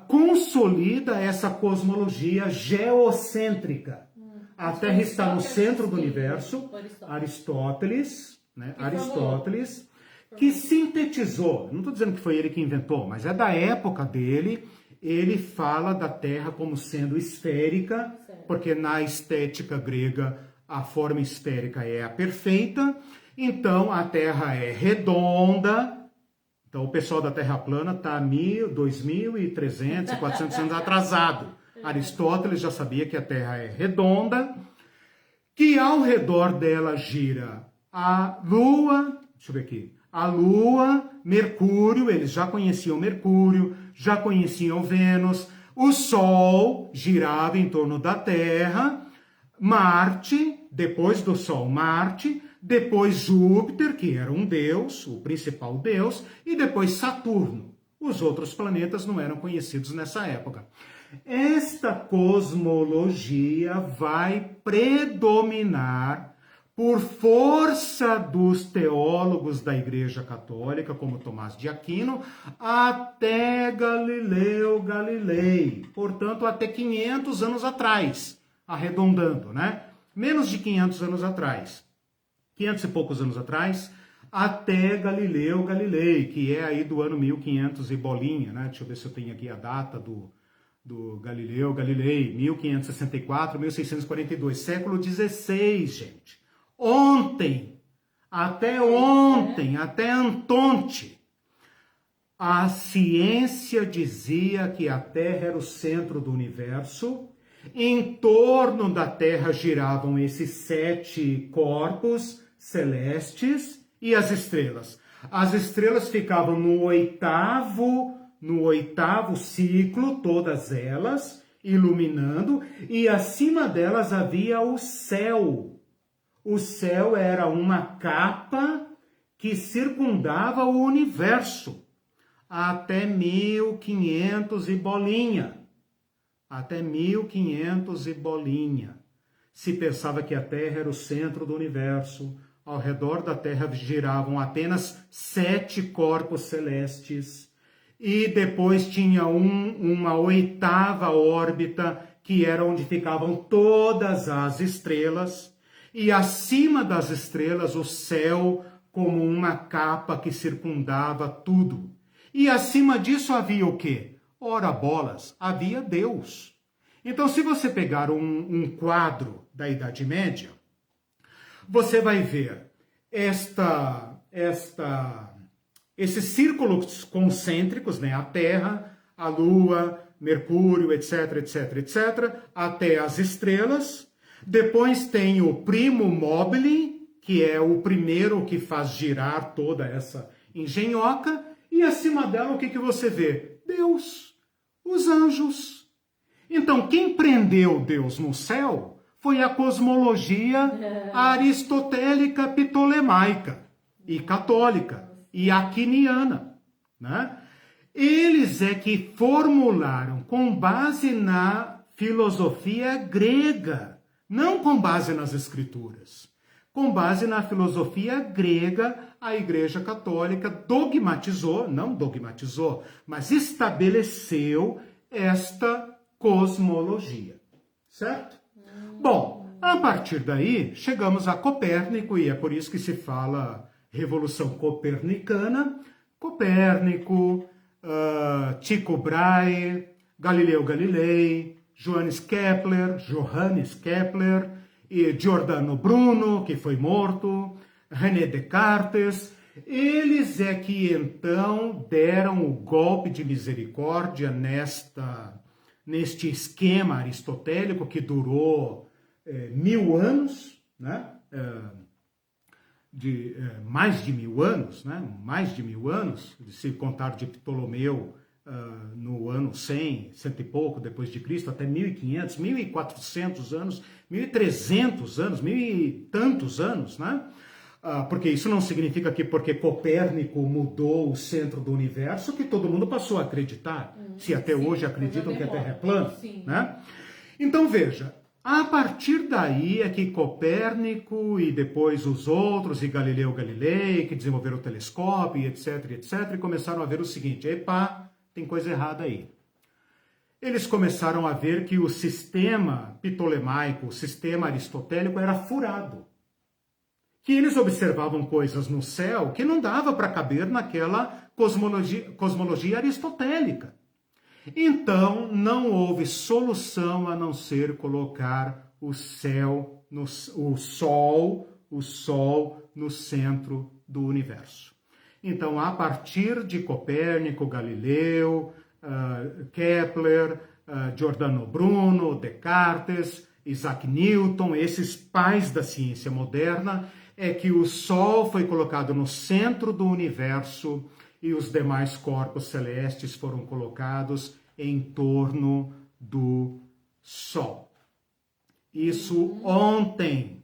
consolida essa cosmologia geocêntrica. A Terra está no centro do universo. Aristóteles, né? Aristóteles, que sintetizou, não estou dizendo que foi ele que inventou, mas é da época dele. Ele fala da Terra como sendo esférica, porque na estética grega a forma esférica é a perfeita. Então a Terra é redonda. Então o pessoal da Terra plana está 2.300, 400 anos atrasado. Aristóteles já sabia que a Terra é redonda, que ao redor dela gira a Lua, deixa eu ver aqui, a Lua, Mercúrio, eles já conheciam Mercúrio, já conheciam Vênus, o Sol girava em torno da Terra, Marte, depois do Sol, Marte, depois Júpiter, que era um deus, o principal deus, e depois Saturno. Os outros planetas não eram conhecidos nessa época. Esta cosmologia vai predominar por força dos teólogos da Igreja Católica, como Tomás de Aquino, até Galileu Galilei. Portanto, até 500 anos atrás, arredondando, né? Menos de 500 anos atrás. 500 e poucos anos atrás, até Galileu Galilei, que é aí do ano 1500 e bolinha, né? Deixa eu ver se eu tenho aqui a data do Galileu Galilei, 1564, 1642, século XVI, gente. Ontem, até Antonte, a ciência dizia que a Terra era o centro do universo, em torno da Terra giravam esses 7 corpos celestes e as estrelas. As estrelas ficavam no oitavo ciclo, todas elas, iluminando, e acima delas havia o céu. O céu era uma capa que circundava o universo até 1500 e bolinha. Até 1500 e bolinha. Se pensava que a Terra era o centro do universo. Ao redor da Terra giravam apenas 7 corpos celestes. E depois tinha uma oitava órbita, que era onde ficavam todas as estrelas. E acima das estrelas, o céu como uma capa que circundava tudo. E acima disso havia o quê? Ora bolas, havia Deus. Então, se você pegar um quadro da Idade Média, você vai ver esses círculos concêntricos, né? A Terra, a Lua, Mercúrio, etc, etc, etc, até as estrelas. Depois tem o primo mobile, que é o primeiro que faz girar toda essa engenhoca, e acima dela o que você vê? Deus, os anjos. Então, quem prendeu Deus no céu foi a cosmologia aristotélica, ptolemaica, e católica, e aquiniana, né? Eles é que formularam com base na filosofia grega, não com base nas escrituras. Com base na filosofia grega, a Igreja Católica não dogmatizou, mas estabeleceu esta cosmologia, certo? Bom, a partir daí, chegamos a Copérnico, e é por isso que se fala Revolução Copernicana. Copérnico, Tycho Brahe, Galileu Galilei, Johannes Kepler, e Giordano Bruno, que foi morto, René Descartes. Eles é que então deram o golpe de misericórdia neste esquema aristotélico que durou 1000 anos, né? Mais de 1000 anos, né? Mais de 1000 anos, se contar de Ptolomeu no ano 100 e pouco depois de Cristo, até 1500, 1400 anos, 1300 anos, 1000 e tantos anos, né? Porque isso não significa que porque Copérnico mudou o centro do universo que todo mundo passou a acreditar, se até hoje acreditam que a Terra é plana, né? Então veja, a partir daí é que Copérnico e depois os outros, e Galileu Galilei, que desenvolveram o telescópio, e etc, e começaram a ver o seguinte: epa, tem coisa errada aí. Eles começaram a ver que o sistema ptolemaico, o sistema aristotélico era furado. Que eles observavam coisas no céu que não dava para caber naquela cosmologia aristotélica. Então, não houve solução a não ser colocar o Sol no centro do universo. Então, a partir de Copérnico, Galileu, Kepler, Giordano Bruno, Descartes, Isaac Newton, esses pais da ciência moderna, é que o Sol foi colocado no centro do universo e os demais corpos celestes foram colocados em torno do Sol. Isso ontem,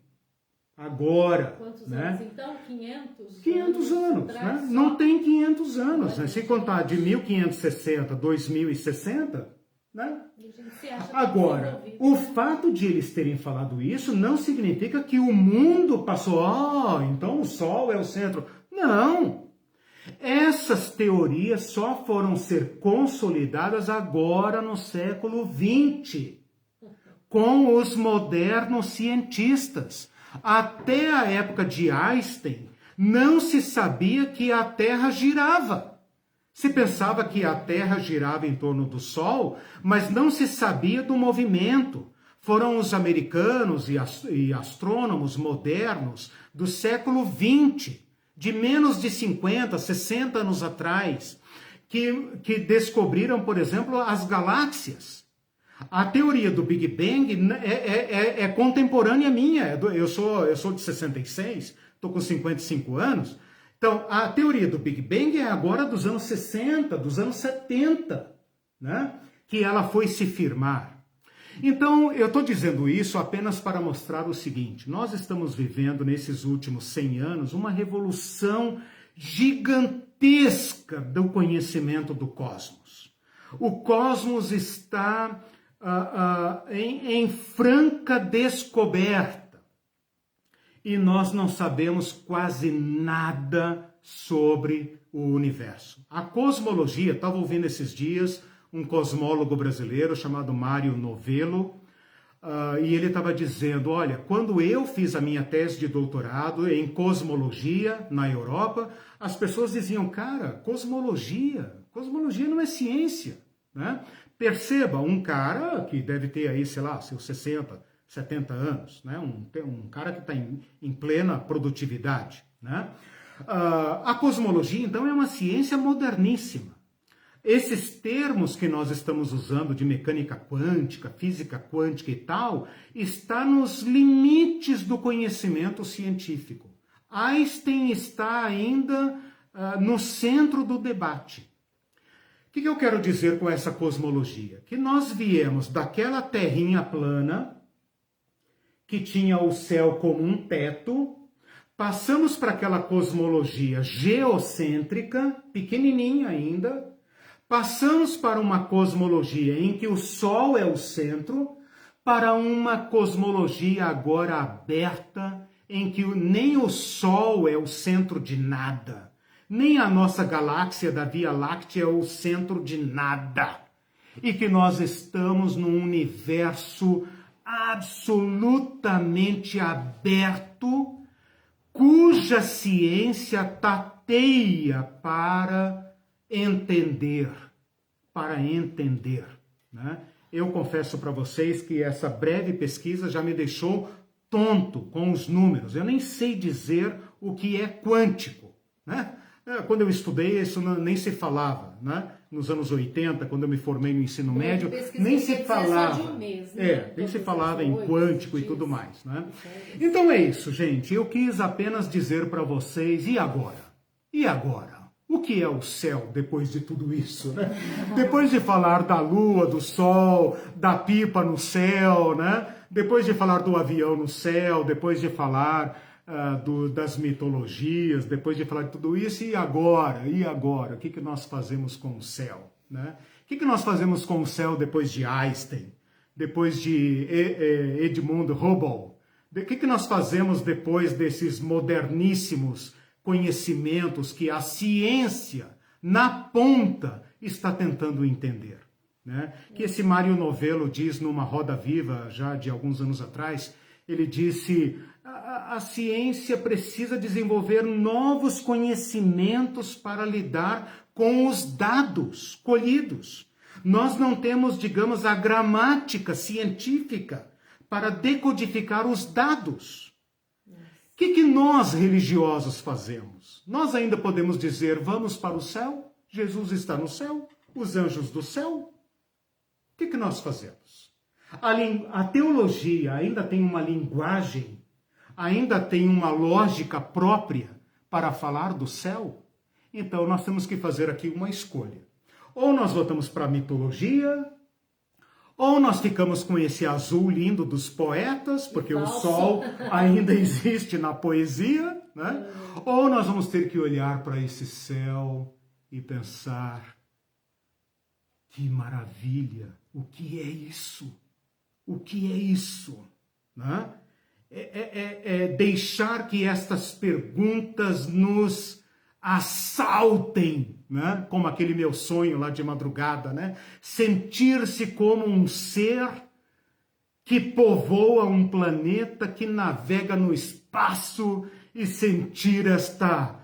agora. Quantos né? anos então? 500? 500 anos, né? Não tem 500 anos. Né? Se contar de 1560 a 2060, né? Agora, o fato de eles terem falado isso não significa que o mundo passou, então o Sol é o centro. Não! Essas teorias só foram ser consolidadas agora no século XX, com os modernos cientistas. Até a época de Einstein, não se sabia que a Terra girava. Se pensava que a Terra girava em torno do Sol, mas não se sabia do movimento. Foram os americanos e astrônomos modernos do século XX, de menos de 50, 60 anos atrás, que descobriram, por exemplo, as galáxias. A teoria do Big Bang é contemporânea minha. Eu sou de 66, estou com 55 anos. Então, a teoria do Big Bang é agora dos anos 60, dos anos 70, né? Que ela foi se firmar. Então, eu estou dizendo isso apenas para mostrar o seguinte: nós estamos vivendo nesses últimos 100 anos uma revolução gigantesca do conhecimento do cosmos. O cosmos está em franca descoberta. E nós não sabemos quase nada sobre o universo. A cosmologia, estava ouvindo esses dias um cosmólogo brasileiro chamado Mário Novello, e ele estava dizendo, olha, quando eu fiz a minha tese de doutorado em cosmologia na Europa, as pessoas diziam, cara, cosmologia não é ciência, né? Perceba, um cara que deve ter aí, sei lá, seus 60, 70 anos, né? Um cara que está em plena produtividade, né? A cosmologia, então, é uma ciência moderníssima. Esses termos que nós estamos usando de mecânica quântica, física quântica e tal, está nos limites do conhecimento científico. Einstein está ainda no centro do debate. O que eu quero dizer com essa cosmologia? Que nós viemos daquela terrinha plana, que tinha o céu como um teto, passamos para aquela cosmologia geocêntrica, pequenininha ainda, passamos para uma cosmologia em que o Sol é o centro, para uma cosmologia agora aberta, em que nem o Sol é o centro de nada, nem a nossa galáxia da Via Láctea é o centro de nada, e que nós estamos num universo absolutamente aberto, cuja ciência tateia para entender, né? Eu confesso para vocês que essa breve pesquisa já me deixou tonto com os números. Eu nem sei dizer o que é quântico, né? Quando eu estudei, isso nem se falava, né? Nos anos 80, quando eu me formei no ensino médio, nem se falava. Nem se falava em quântico e tudo mais, né? Então é isso, gente. Eu quis apenas dizer para vocês, e agora? E agora? O que é o céu depois de tudo isso, né? Depois de falar da lua, do sol, da pipa no céu, né? Depois de falar do avião no céu, depois de falar das mitologias, depois de falar de tudo isso, e agora? E agora? O que nós fazemos com o céu, né? O que nós fazemos com o céu depois de Einstein, depois de Edmund Hubble? O que nós fazemos depois desses moderníssimos conhecimentos que a ciência, na ponta, está tentando entender, né? Que esse Mário Novello diz numa roda viva, já de alguns anos atrás, ele disse, a ciência precisa desenvolver novos conhecimentos para lidar com os dados colhidos. Nós não temos, digamos, a gramática científica para decodificar os dados. O que nós, religiosos, fazemos? Nós ainda podemos dizer, vamos para o céu? Jesus está no céu? Os anjos do céu? O que nós fazemos? A teologia ainda tem uma linguagem, ainda tem uma lógica própria para falar do céu? Então nós temos que fazer aqui uma escolha. Ou nós voltamos para a mitologia, ou nós ficamos com esse azul lindo dos poetas, porque o sol ainda existe na poesia, né? Ou nós vamos ter que olhar para esse céu e pensar, Que maravilha! O que é isso? O que é isso? Né? É deixar que estas perguntas nos assaltem, né? Como aquele meu sonho lá de madrugada, né? Sentir-se como um ser que povoa um planeta, que navega no espaço e sentir esta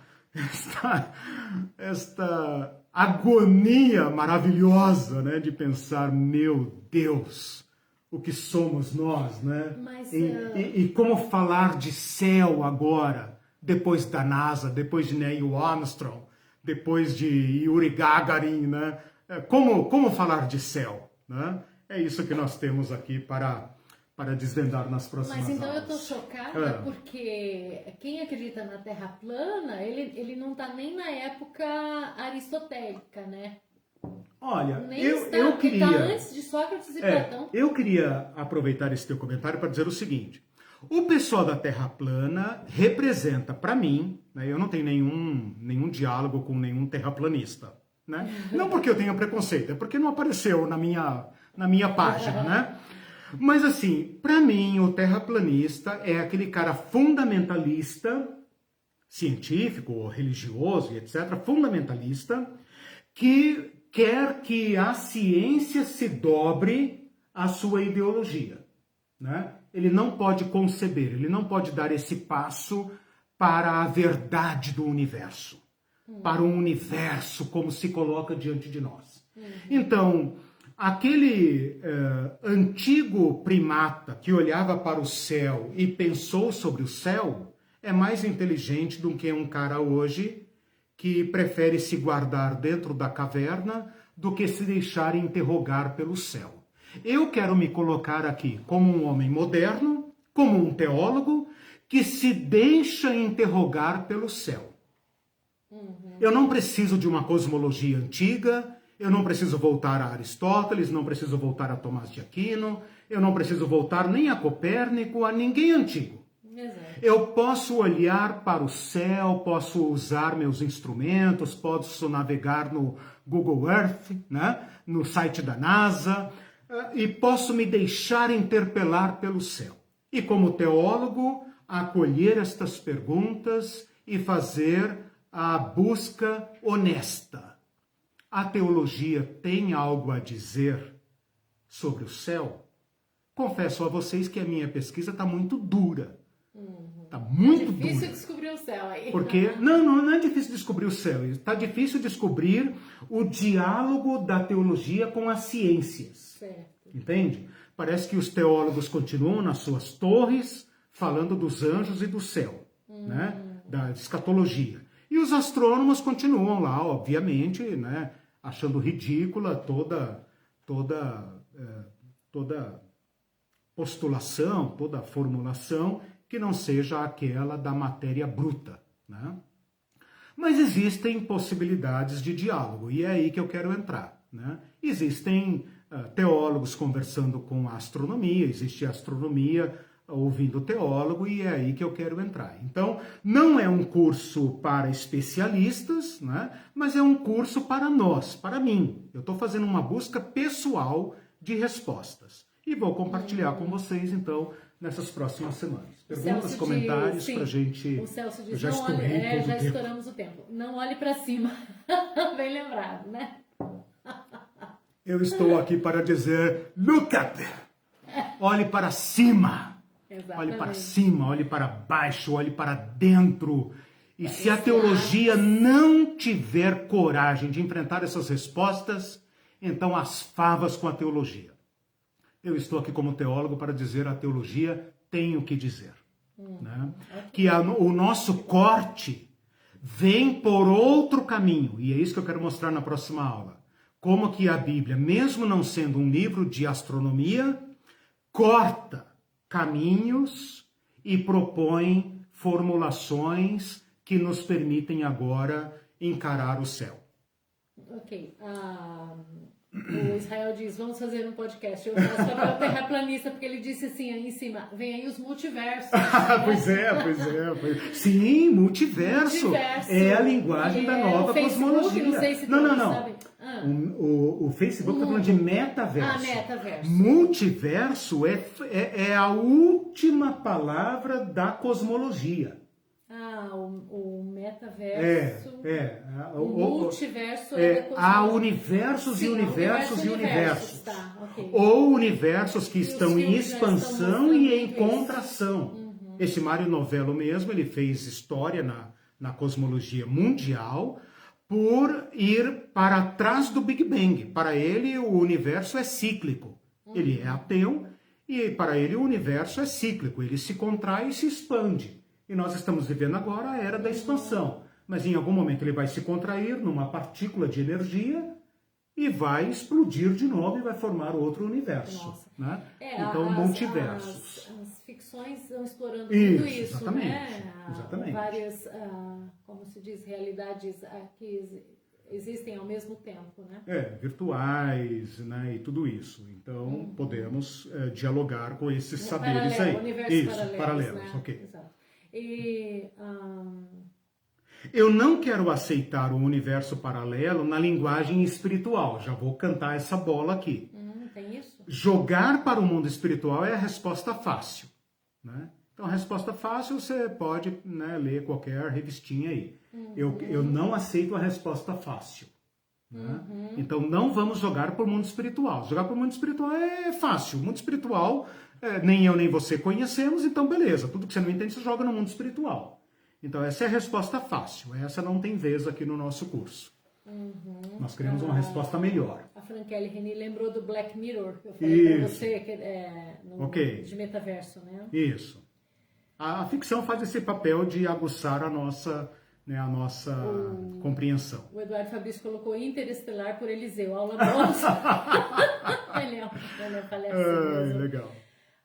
agonia maravilhosa, né? De pensar, meu Deus, o que somos nós, né? Mas, e como falar de céu agora, depois da NASA, depois de Neil Armstrong, depois de Yuri Gagarin, né? Como falar de céu, né? É isso que nós temos aqui para desvendar nas próximas aulas. Mas então eu estou chocada porque quem acredita na Terra plana, ele não está nem na época aristotélica, né? Olha, nem eu queria... Está antes de Sócrates e Platão. Eu queria aproveitar esse teu comentário para dizer o seguinte. O pessoal da Terra plana representa, para mim, né, eu não tenho nenhum diálogo com nenhum terraplanista. Né? Não porque eu tenha preconceito, é porque não apareceu na minha página, né? Mas assim, para mim, o terraplanista é aquele cara fundamentalista, científico, ou religioso, etc., fundamentalista, que quer que a ciência se dobre à sua ideologia, né? Ele não pode conceber, ele não pode dar esse passo para a verdade do universo, para o universo como se coloca diante de nós. Então, aquele antigo primata que olhava para o céu e pensou sobre o céu é mais inteligente do que um cara hoje que prefere se guardar dentro da caverna do que se deixar interrogar pelo céu. Eu quero me colocar aqui como um homem moderno, como um teólogo que se deixa interrogar pelo céu. Eu não preciso de uma cosmologia antiga, eu não preciso voltar a Aristóteles, não preciso voltar a Tomás de Aquino, eu não preciso voltar nem a Copérnico, a ninguém antigo. Exato. Eu posso olhar para o céu, posso usar meus instrumentos, posso navegar no Google Earth, né? No site da NASA, e posso me deixar interpelar pelo céu. E como teólogo, acolher estas perguntas e fazer a busca honesta. A teologia tem algo a dizer sobre o céu? Confesso a vocês que a minha pesquisa está muito dura. Está muito dura. É difícil descobrir o céu aí. Porque não é difícil descobrir o céu. Está difícil descobrir o diálogo da teologia com as ciências. Certo. Entende? Parece que os teólogos continuam nas suas torres falando dos anjos e do céu, né? Da escatologia. E os astrônomos continuam lá, obviamente, né? Achando ridícula toda postulação, toda formulação que não seja aquela da matéria bruta, né? Mas existem possibilidades de diálogo, e é aí que eu quero entrar, né? Existem teólogos conversando com a astronomia, existe a astronomia ouvindo teólogo, e é aí que eu quero entrar. Então, não é um curso para especialistas, né? Mas é um curso para nós, para mim. Eu estou fazendo uma busca pessoal de respostas. E vou compartilhar com vocês, então, nessas próximas semanas. Perguntas, comentários, para a gente... O Celso diz, já não olhe, já tempo. estouramos o tempo. Não olhe para cima. Bem lembrado, né? Eu estou aqui para dizer, look up! Olhe para cima! Exatamente. Olhe para cima, olhe para baixo, olhe para dentro. E se a teologia não tiver coragem de enfrentar essas respostas, então as favas com a teologia. Eu estou aqui como teólogo para dizer a teologia tem o que dizer. Né? Que o nosso corte vem por outro caminho. E é isso que eu quero mostrar na próxima aula. Como que a Bíblia, mesmo não sendo um livro de astronomia, corta caminhos e propõe formulações que nos permitem agora encarar o céu. Ok. O Israel diz, vamos fazer um podcast. Eu faço papel terraplanista, porque ele disse assim, aí em cima, vem aí os multiversos. Pois é. Sim, multiverso. É a linguagem da nova cosmologia. Não sei se não. sabem. O Facebook está falando de metaverso. Metaverso. Multiverso é a última palavra da cosmologia. O metaverso. O multiverso há universos e universos e universos. Tá, okay. Ou universos que estão em expansão e em contração. Esse Mário Novello mesmo, ele fez história na cosmologia mundial por ir para trás do Big Bang. Para ele, o universo é cíclico. Ele é ateu e para ele o universo é cíclico. Ele se contrai e se expande. E nós estamos vivendo agora a era da expansão. Mas em algum momento ele vai se contrair numa partícula de energia e vai explodir de novo e vai formar outro universo. Né? Então, multiversos. As ficções estão explorando tudo isso, exatamente, né? Exatamente. Várias, como se diz, realidades que existem ao mesmo tempo, né? Virtuais, né? E tudo isso. Então, podemos dialogar com esses saberes aí. Universos paralelos, né? ok. Exato. E, eu não quero aceitar o universo paralelo na linguagem espiritual. Já vou cantar essa bola aqui. Tem isso? Jogar para o mundo espiritual é a resposta fácil. Né? Então, a resposta fácil você pode, né, ler qualquer revistinha aí. Eu não aceito a resposta fácil. Né? Então, não vamos jogar para o mundo espiritual. Jogar para o mundo espiritual é fácil. O mundo espiritual, nem eu nem você conhecemos, então beleza. Tudo que você não entende, você joga no mundo espiritual. Então, essa é a resposta fácil. Essa não tem vez aqui no nosso curso. Nós queremos uma resposta melhor. A Frankelle Reni lembrou do Black Mirror, que eu falei para você, que de metaverso, né? Isso. A ficção faz esse papel de aguçar a nossa compreensão. O Eduardo Fabrício colocou Interestelar por Eliseu, aula bônus. Ele é palhaço. Legal.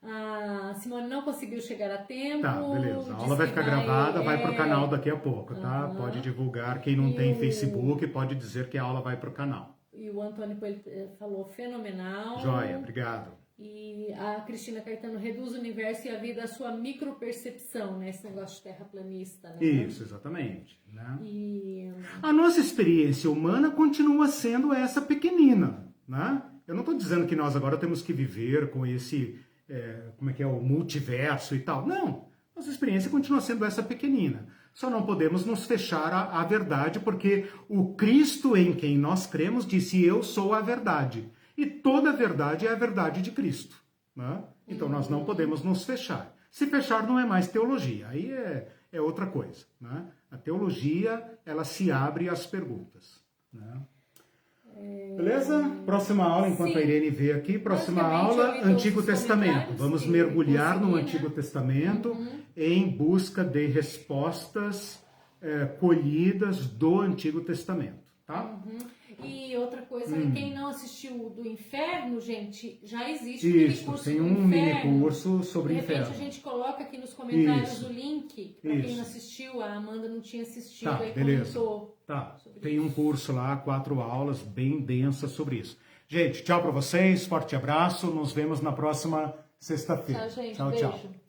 A Simone não conseguiu chegar a tempo. Tá, beleza. A aula vai ficar gravada, vai para o canal daqui a pouco, tá? Pode divulgar. Quem não tem Facebook, pode dizer que a aula vai para o canal. E o Antônio falou fenomenal. Joia, obrigado. E a Cristina Caetano reduz o universo e a vida à sua micropercepção, né? Esse negócio de terraplanista, né? Isso, exatamente. Né? A nossa experiência humana continua sendo essa pequenina, né? Eu não estou dizendo que nós agora temos que viver com esse... o multiverso e tal. Não, nossa experiência continua sendo essa pequenina. Só não podemos nos fechar à verdade, porque o Cristo em quem nós cremos disse, eu sou a verdade. E toda a verdade é a verdade de Cristo. Né? Então nós não podemos nos fechar. Se fechar não é mais teologia, aí é outra coisa. Né? A teologia, ela se abre às perguntas. Né? Beleza? Próxima aula, enquanto a Irene vê aqui, próxima aula, Antigo Testamento. Vamos mergulhar no Antigo Testamento em busca de respostas colhidas do Antigo Testamento. Tá? E outra coisa, quem não assistiu do Inferno, gente, já existe um mini-curso tem um mini-curso sobre o Inferno. De repente a gente coloca aqui nos comentários o link, para quem não assistiu, a Amanda não tinha assistido, aí comentou. Tá, tem um curso lá, 4 aulas, bem densas sobre isso. Gente, tchau para vocês, forte abraço, nos vemos na próxima sexta-feira. Tchau, gente, tchau. beijo.